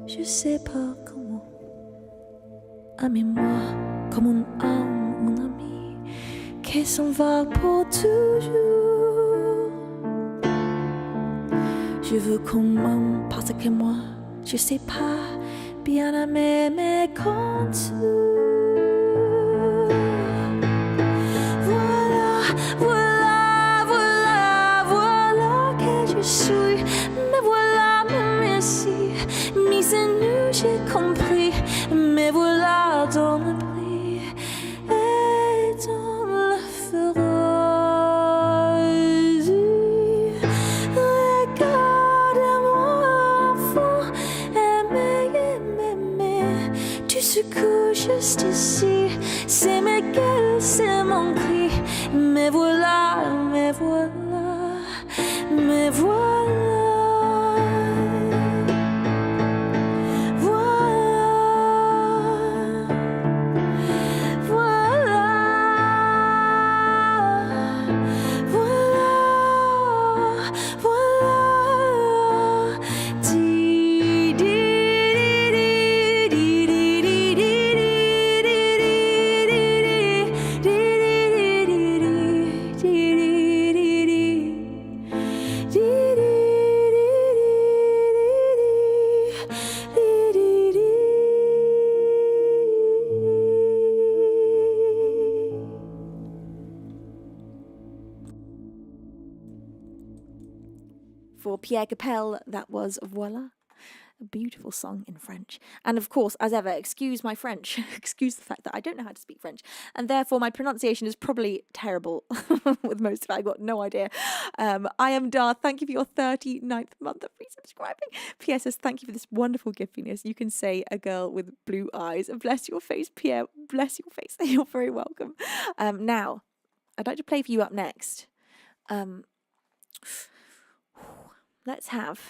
je sais pas comment. Aimez-moi comme une âme, un ami qui s'en va pour toujours. Je veux qu'on m'aime parce que moi, je sais pas bien aimer mes contours. Voilà, voilà, voilà, voilà que je suis. Mais voilà, même si, mis à nous, j'ai compris. Mais voilà dans le bruit et dans la fureur. Regarde-moi, enfant, aimez, aimez. Tu secoues juste ici. C'est mes gueules, c'est mon cri. Mais voilà, mais voilà, mais voilà. For Pierre Capel, that was Voila. A beautiful song in French. And of course, as ever, excuse my French. Excuse the fact that I don't know how to speak French. And therefore, my pronunciation is probably terrible with most of it. I've got no idea. I am Dar. Thank you for your 39th month of resubscribing. P.S.S. Thank you for this wonderful giftiness. You can say a girl with blue eyes. Bless your face, Pierre. Bless your face. You're very welcome. Now, I'd like to play for you up next. Let's have...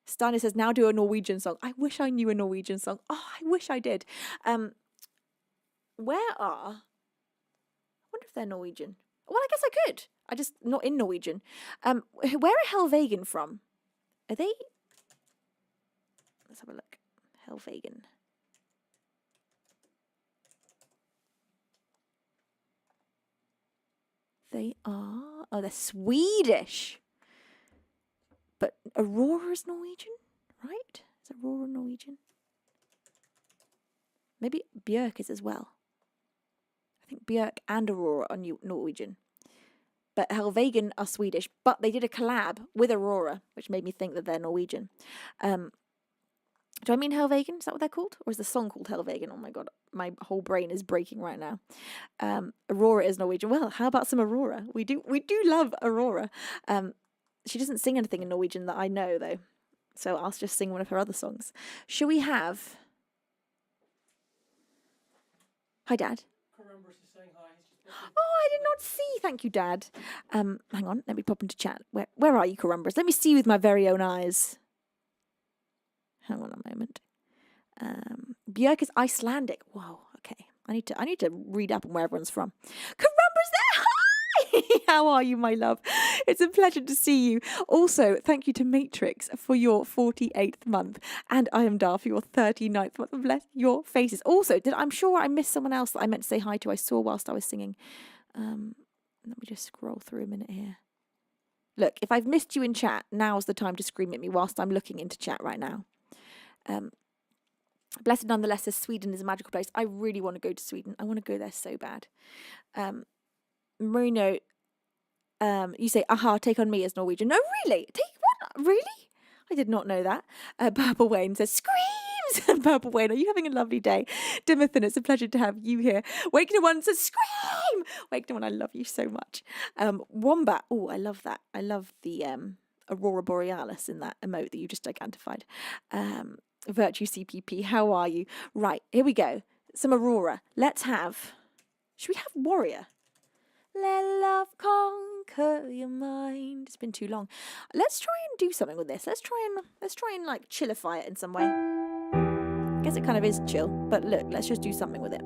Steiner says, now do a Norwegian song. I wish I knew a Norwegian song. Oh, I wish I did. I wonder if they're Norwegian. Well, I guess I could. I just, not in Norwegian. Where are Helvegen from? Are they... Let's have a look. Helvegen. They are... Oh, they're Swedish. But Aurora is Norwegian, right? Is Aurora Norwegian? Maybe Björk is as well. I think Björk and Aurora are Norwegian. But Helvegen are Swedish. But they did a collab with Aurora, which made me think that they're Norwegian. Do I mean Helvegen? Is that what they're called? Or is the song called Helvegen? Oh my god, my whole brain is breaking right now. Aurora is Norwegian. Well, how about some Aurora? We do love Aurora. She doesn't sing anything in Norwegian that I know, though. So I'll just sing one of her other songs. Shall we have... Hi, Dad. Oh, I did not see. Thank you, Dad. Hang on, let me pop into chat. Where are you, Corumbus? Let me see with my very own eyes. Hang on a moment. Björk is Icelandic. Whoa, okay. I need to read up on where everyone's from. Corumbus there! Hi! How are you, my love? It's a pleasure to see you. Also, thank you to Matrix for your 48th month. And I am Dar for your 39th month. Bless your faces. Also, I'm sure I missed someone else that I meant to say hi to. I saw whilst I was singing. Let me just scroll through a minute here. Look, if I've missed you in chat, now's the time to scream at me whilst I'm looking into chat right now. Blessed nonetheless says Sweden is a magical place. I really want to go to Sweden. I want to go there so bad. Marino, you say, aha, take on me as Norwegian. No, really? Take what? Really? I did not know that. Purple Wayne says, screams! Purple Wayne, are you having a lovely day? Dimothy, it's a pleasure to have you here. Wakener One says, scream! Wakener One, I love you so much. Wombat, oh, I love that. I love the Aurora Borealis in that emote that you just identified. Virtue CPP, how are you? Right, here we go. Some Aurora. Let's have... Should we have Warrior? Let love conquer your mind. It's been too long. Let's try and do something with this. Let's try and like chillify it in some way. I guess it kind of is chill, but look, let's just do something with it.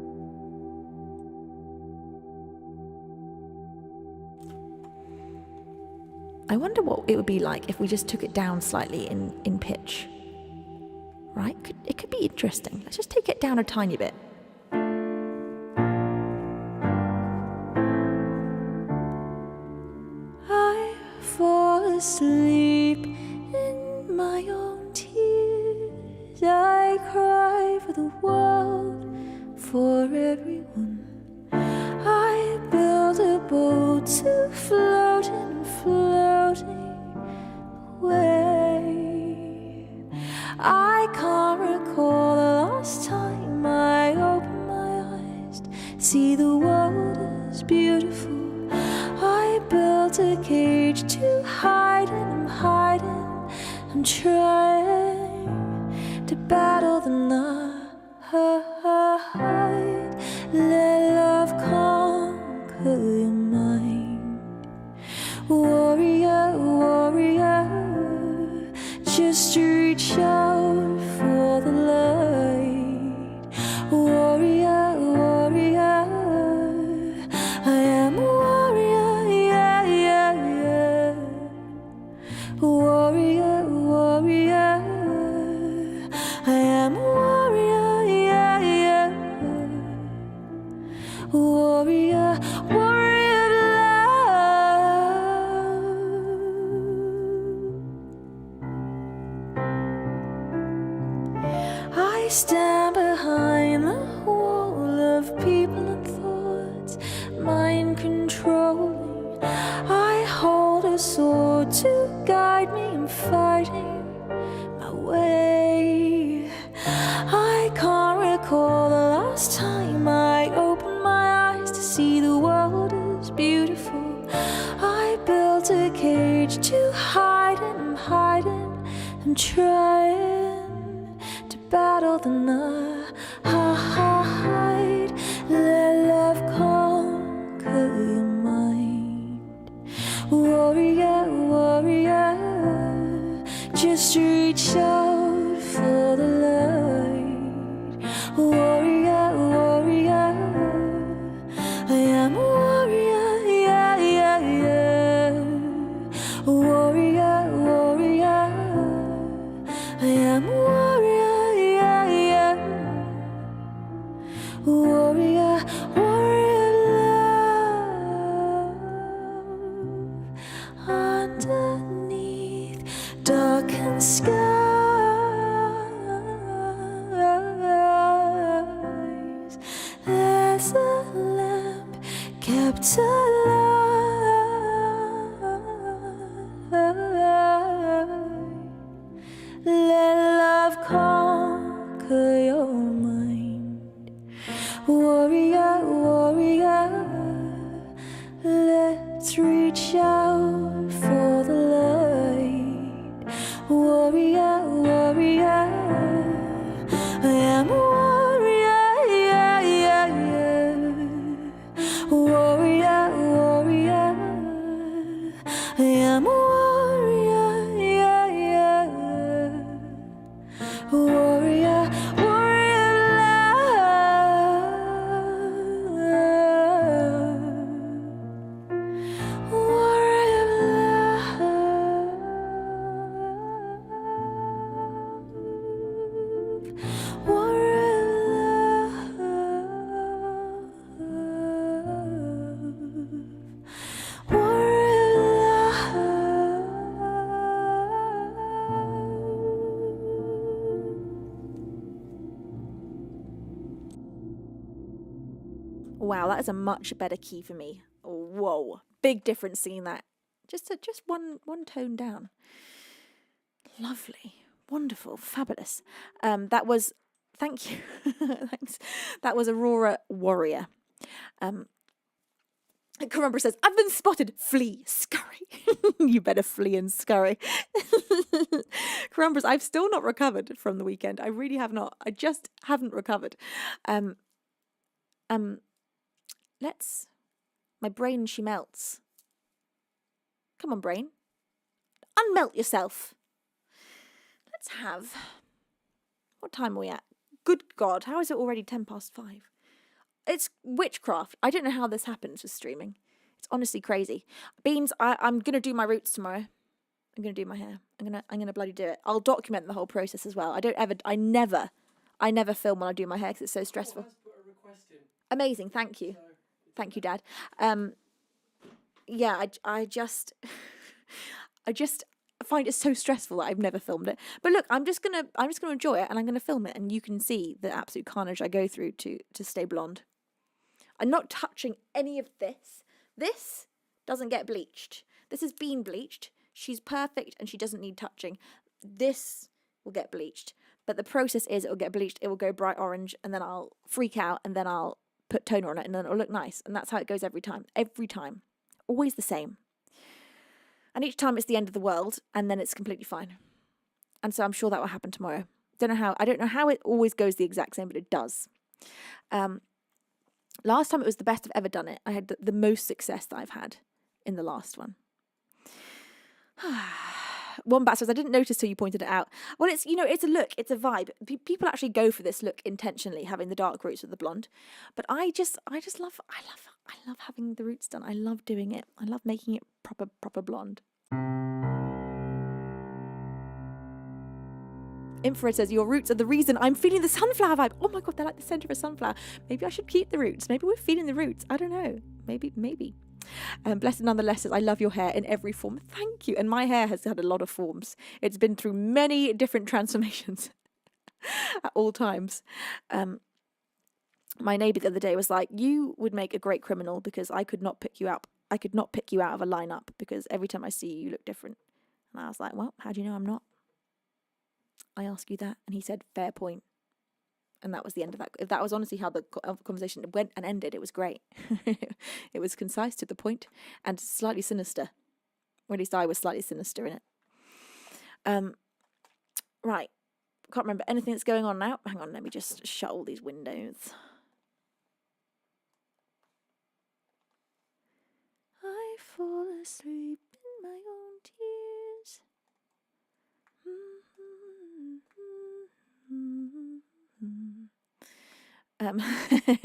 I wonder what it would be like if we just took it down slightly in pitch. Right? It could be interesting. Let's just take it down a tiny bit. Asleep in my own tears, I cry for the world, for everyone. I build a boat to floating away. I can't recall the last time I opened my eyes to see the world as beautiful. I built a cage to hide and I'm hiding. I'm trying to battle the night. Let love conquer your mind. Warrior, warrior, just reach out for the light. Warrior, warrior, I am a warrior, yeah, yeah, yeah. Warrior, warrior, I am a warrior, yeah, yeah. Warrior, warrior of love. I stand behind the wall of people and thoughts, mind controlling. I hold a sword to guide me in fighting. my way. I can't recall the last time I opened my eyes to see the world as beautiful. I built a cage to hide in, I'm hiding, I'm trying to battle the night. Let love conquer your mind. Warrior, warrior, just reach out for the light. Warrior, warrior, I am a warrior, yeah, yeah, yeah. Warrior, warrior, I am a warrior, yeah, yeah. Warrior, warrior love, underneath darkened skies, there's a lamp kept alive. Let love conquer your mind. Warrior, warrior, let's reach out for the light. Warrior, warrior, I am a warrior, yeah, yeah, yeah. Warrior, warrior, I am a warrior, yeah, yeah. Warrior, warrior love, warrior love, warrior love, Wow, that is a much better key for me. Whoa, big difference singing that. Just one tone down. Lovely, wonderful, fabulous. That was, thank you, thanks. That was Aurora Warrior. Karumbra says, I've been spotted. Flee, scurry. You better flee and scurry. Karumbra, I've still not recovered from the weekend. I really have not. I just haven't recovered. My brain, she melts. Come on, brain. Unmelt yourself. Let's have, what time are we at? Good God, how is it already 5:10? It's witchcraft. I don't know how this happens with streaming. It's honestly crazy. Beans, I'm going to do my roots tomorrow. I'm going to do my hair. I'm going to bloody do it. I'll document the whole process as well. I never film when I do my hair because it's so stressful. Amazing, thank you. Thank you, Dad. Yeah, I just find it so stressful that I've never filmed it. But look, I'm just gonna enjoy it, and I'm gonna film it, and you can see the absolute carnage I go through to stay blonde. I'm not touching any of this. This doesn't get bleached. This has been bleached. She's perfect, and she doesn't need touching. This will get bleached, but the process is it will get bleached. It will go bright orange, and then I'll freak out, and then I'll put toner on it, and then it'll look nice. And that's how it goes every time. Every time. Always the same. And each time it's the end of the world, and then it's completely fine. And so I'm sure that will happen tomorrow. I don't know how it always goes the exact same, but it does. Last time it was the best I've ever done it. I had the most success that I've had in the last one. Wombat says, I didn't notice till you pointed it out. Well, it's a look, it's a vibe. People actually go for this look intentionally, having the dark roots with the blonde. But I love having the roots done. I love doing it. I love making it proper blonde. Infrared says, your roots are the reason I'm feeling the sunflower vibe. Oh my God, they're like the centre of a sunflower. Maybe I should keep the roots. Maybe we're feeling the roots. I don't know. Maybe. Blessed nonetheless says, I love your hair in every form. Thank you. And my hair has had a lot of forms. It's been through many different transformations at all times. My neighbour the other day was like, you would make a great criminal because I could not pick you up. I could not pick you out of a lineup because every time I see you, you look different. And I was like, well, how do you know I'm not? I ask you that? And he said, fair point. And that was the end of that. That was honestly how the conversation went and ended. It was great. It was concise, to the point, and slightly sinister. Or at least I was slightly sinister in it. Right. Can't remember anything that's going on now. Hang on, let me just shut all these windows. I fall asleep in my own tears.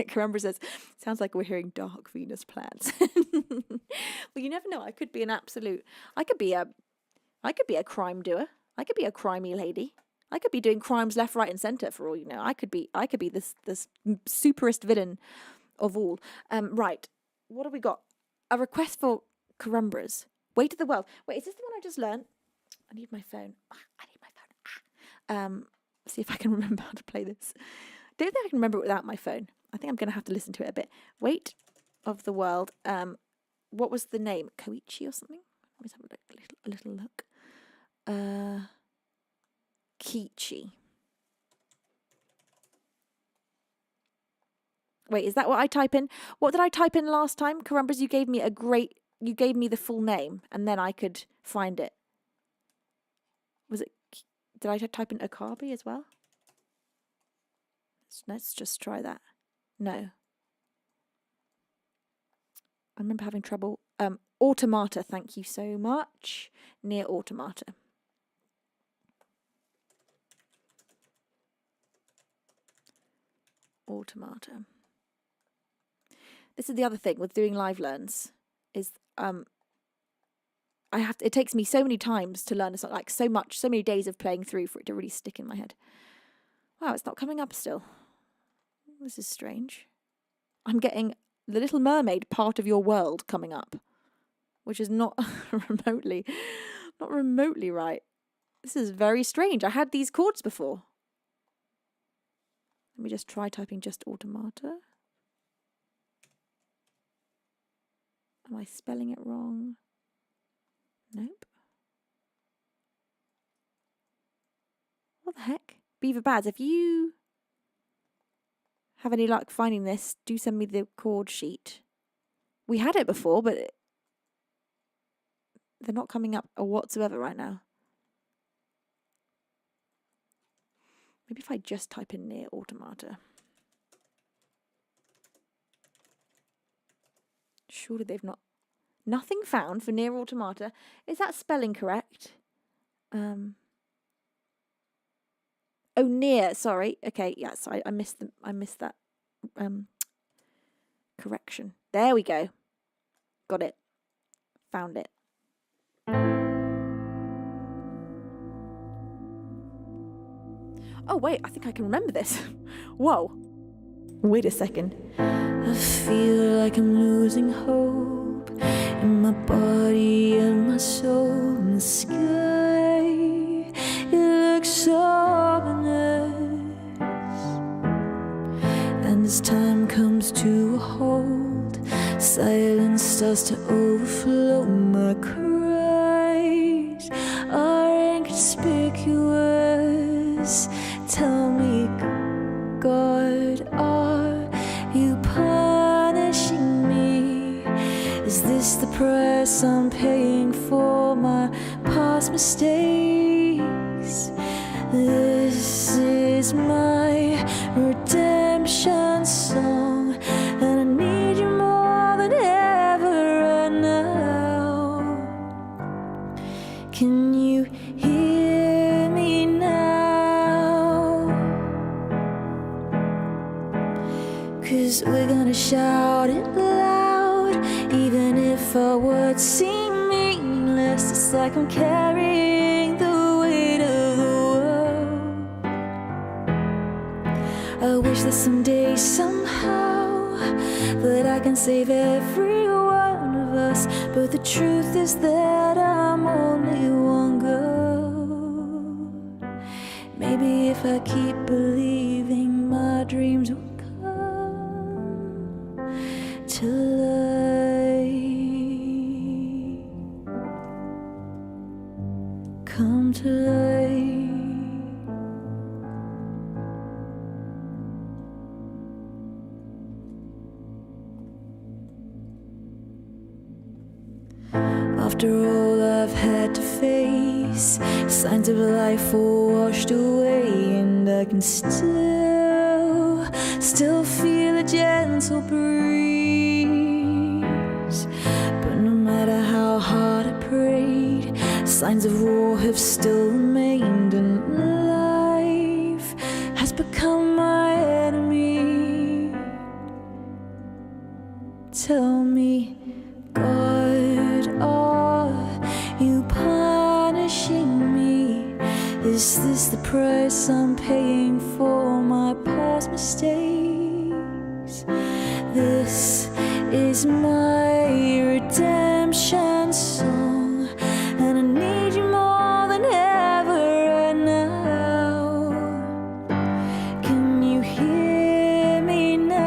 Karambra says, sounds like we're hearing Dark Venus plans. Well, you never know. I could be a crime doer. I could be a crimey lady. I could be doing crimes left, right, and centre for all you know. I could be this superest villain of all. Right. What have we got? A request for Karambras. Weight of the World. Wait, is this the one I just learned? I need my phone. I need my phone. See if I can remember how to play this. Don't think I can remember it without my phone. I think I'm going to have to listen to it a bit. Weight of the World. What was the name? Koichi or something? Let me have a little look. Kichi. Wait, is that what I type in? What did I type in last time? Karambras, you gave me the full name, and then I could find it. Did I type in Okabe as well? Let's just try that. No. I remember having trouble. Automata, thank you so much. Near Automata. Automata. This is the other thing with doing live learns is it takes me so many times to learn a song, like so many days of playing through for it to really stick in my head. Wow, it's not coming up still. This is strange. I'm getting The Little Mermaid, Part of Your World, coming up, which is not remotely right. This is very strange. I had these chords before. Let me just try typing just Automata. Am I spelling it wrong? Nope. What the heck? Beaver Bads, if you have any luck finding this, do send me the chord sheet. We had it before, but they're not coming up whatsoever right now. Maybe if I just type in Near Automata. Surely they've not... Nothing found for Near Automata. Is that spelling correct? Oh, near. Sorry. Okay. Yes, I missed that correction. There we go. Got it. Found it. Oh wait, I think I can remember this. Whoa. Wait a second. I feel like I'm losing hope in my body and my soul in the sky. It looks so ominous. And as time comes to a halt, silence starts to overflow. My cries are inconspicuous. Tell me, God, are you punishing me? Is this the price I'm paying for my past mistakes? This is my redemption song, and I need you more than ever right now. Can you hear me now? 'Cause we're gonna shout it loud, even if our words seem meaningless. It's like I'm carrying the weight of the world. I wish that someday, somehow, that I can save every one of us. But the truth is that I'm only one girl. Maybe if I keep believing, my dreams will come to life. Come to life. After all I've had to face, signs of life are washed away, and I can still feel a gentle breeze. But no matter how hard I prayed, signs of war have still remained, and life has become my enemy. Tell me, God, are you punishing me? Is this the price I'm paying for my past mistakes? This is my redemption song, and I need you more than ever right now. Can you hear me now?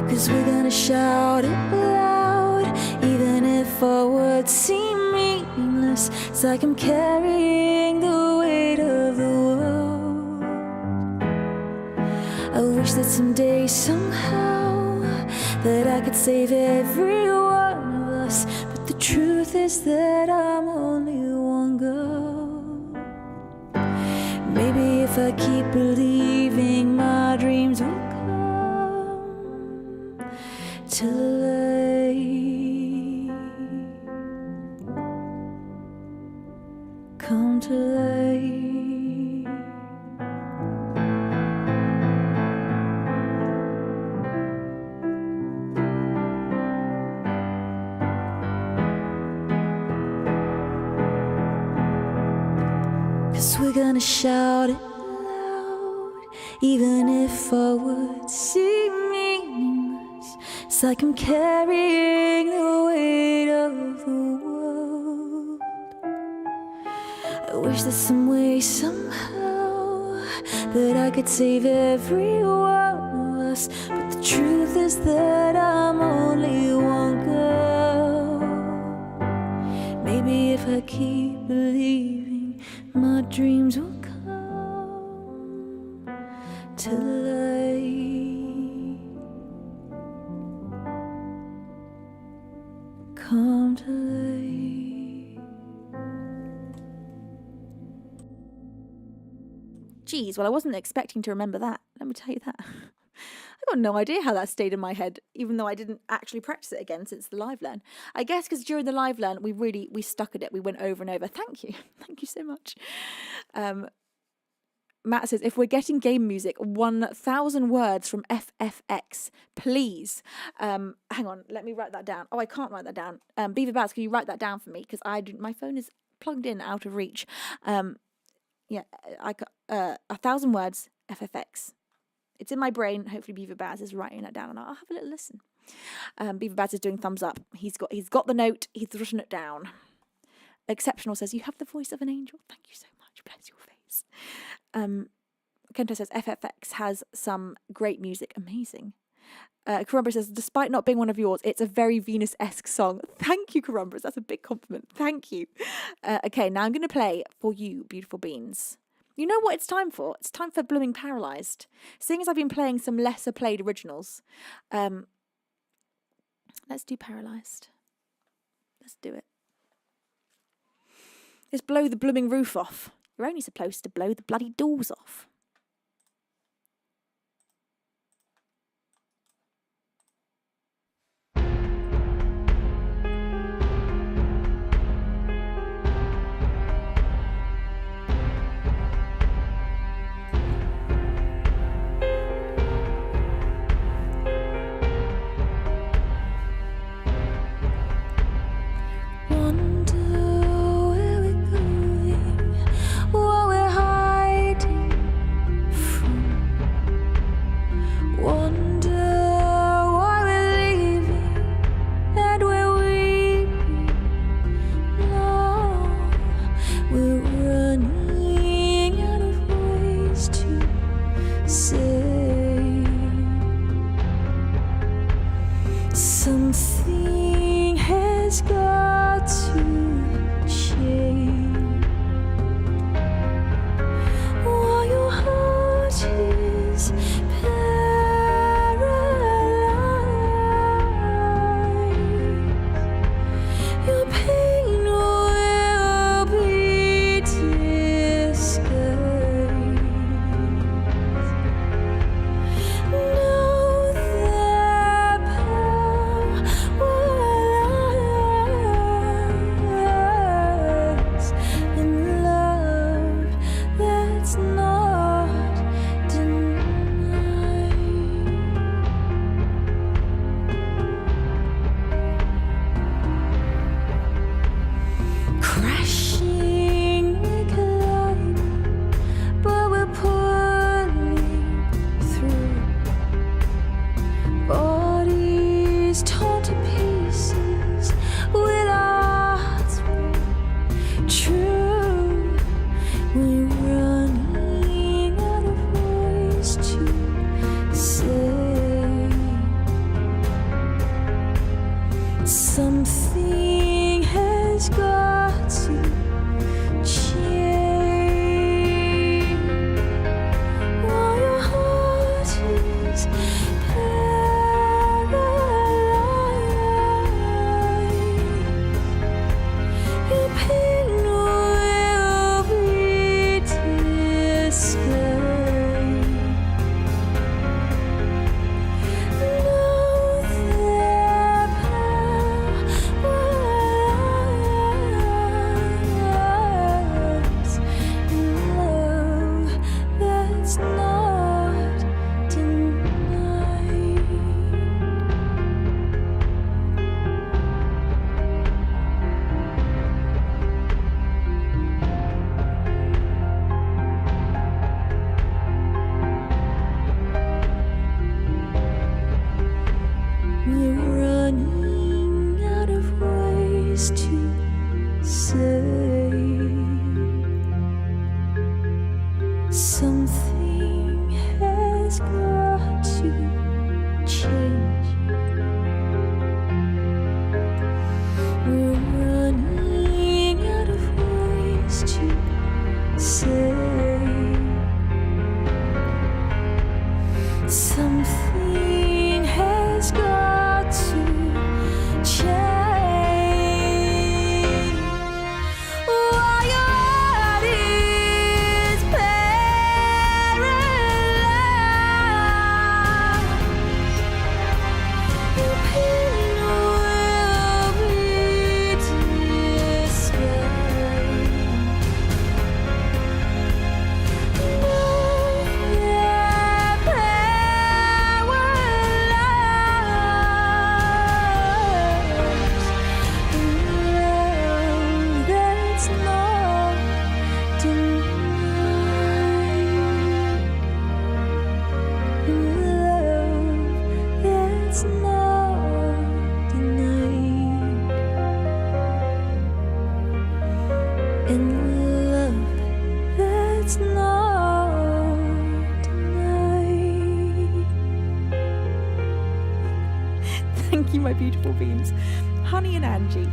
'Cause we're gonna shout it loud, even if our words seem meaningless. It's like I'm carrying the weight of the world. I wish that someday, somehow, that I could save every one of us. But the truth is that I'm only one girl. Maybe if I keep believing, my dreams will come to light. Come to light. 'Cause we're gonna shout it loud, even if our words seem meaningless. It's like I'm carrying the weight of the world. I wish that some way, somehow, that I could save every one of us. But the truth is that I'm only one girl. Maybe if I keep believing, my dreams will come to light. Come to light. Geez, well, I wasn't expecting to remember that. Let me tell you that. I got no idea how that stayed in my head, even though I didn't actually practice it again since the live learn. I guess because during the live learn, we stuck at it. We went over and over. Thank you. Thank you so much. Matt says, if we're getting game music, 1,000 words from FFX, please. Hang on, let me write that down. Oh, I can't write that down. Beaver Bats, can you write that down for me? Because my phone is plugged in, out of reach. 1,000 words, FFX. It's in my brain. Hopefully Beaver Baz is writing that down, and I'll have a little listen. Beaver Baz is doing thumbs up. He's got the note. He's written it down. Exceptional says, you have the voice of an angel. Thank you so much. Bless your face. Kento says, FFX has some great music. Amazing. Karumbra says, despite not being one of yours, it's a very Venus-esque song. Thank you, Karumbra. That's a big compliment. Thank you. Okay, now I'm going to play for you, beautiful beans. You know what it's time for? It's time for Blooming Paralysed. Seeing as I've been playing some lesser played originals, let's do Paralysed. Let's do it. Let's blow the blooming roof off. You're only supposed to blow the bloody doors off. in love that's not tonight. Thank you, my beautiful beans. Honey and Angie,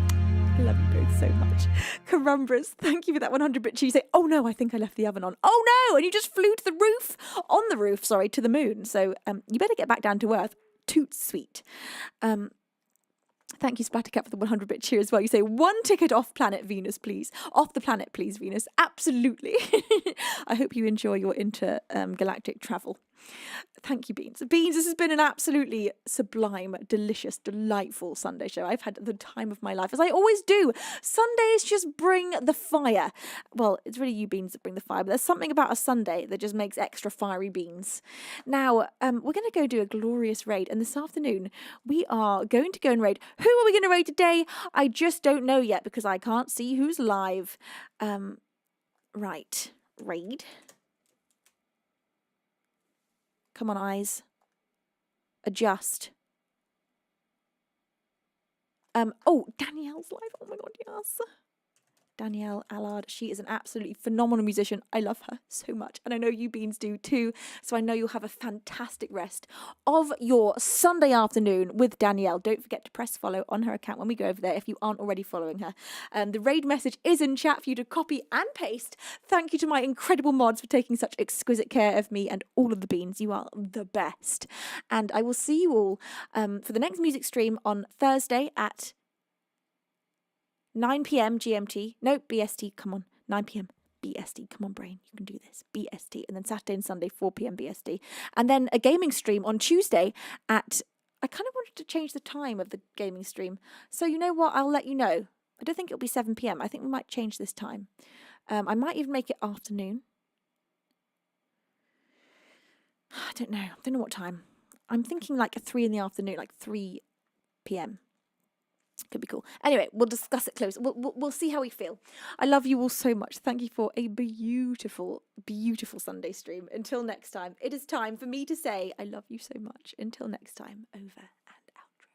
I love you both so much. Carumbras, thank you for that 100-bit Tuesday. Oh no, I think I left the oven on. Oh no, and you just flew to the roof, to the moon. So you better get back down to earth. Toot sweet. Thank you, Splattercat, for the 100-bit cheer as well. You say, 1 ticket off planet Venus, please. Off the planet, please, Venus. Absolutely. I hope you enjoy your intergalactic travel. Thank you, Beans. Beans, this has been an absolutely sublime, delicious, delightful Sunday show. I've had the time of my life, as I always do. Sundays just bring the fire. Well, it's really you, Beans, that bring the fire, but there's something about a Sunday that just makes extra fiery beans. Now, we're going to go do a glorious raid, and this afternoon we are going to go and raid. Who are we going to raid today? I just don't know yet because I can't see who's live. Right. Raid. Come on, eyes. Adjust. Oh, Danielle's live. Oh my God, yes. Danielle Allard, she is an absolutely phenomenal musician. I love her so much. And I know you beans do too. So I know you'll have a fantastic rest of your Sunday afternoon with Danielle. Don't forget to press follow on her account when we go over there if you aren't already following her. The raid message is in chat for you to copy and paste. Thank you to my incredible mods for taking such exquisite care of me and all of the beans. You are the best. And I will see you all for the next music stream on Thursday at 9 p.m. GMT. No, BST. Come on. 9 p.m. BST. Come on, brain. You can do this. BST. And then Saturday and Sunday, 4 p.m. BST. And then a gaming stream on Tuesday at... I kind of wanted to change the time of the gaming stream. So you know what? I'll let you know. I don't think it'll be 7 p.m. I think we might change this time. I might even make it afternoon. I don't know. I don't know what time. I'm thinking like a 3 in the afternoon, like 3 p.m. Could be cool. Anyway, we'll discuss it closer. We'll see how we feel. I love you all so much. Thank you for a beautiful, beautiful Sunday stream. Until next time, it is time for me to say I love you so much. Until next time, over and outro.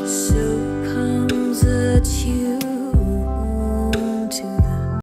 So comes a Tuesday.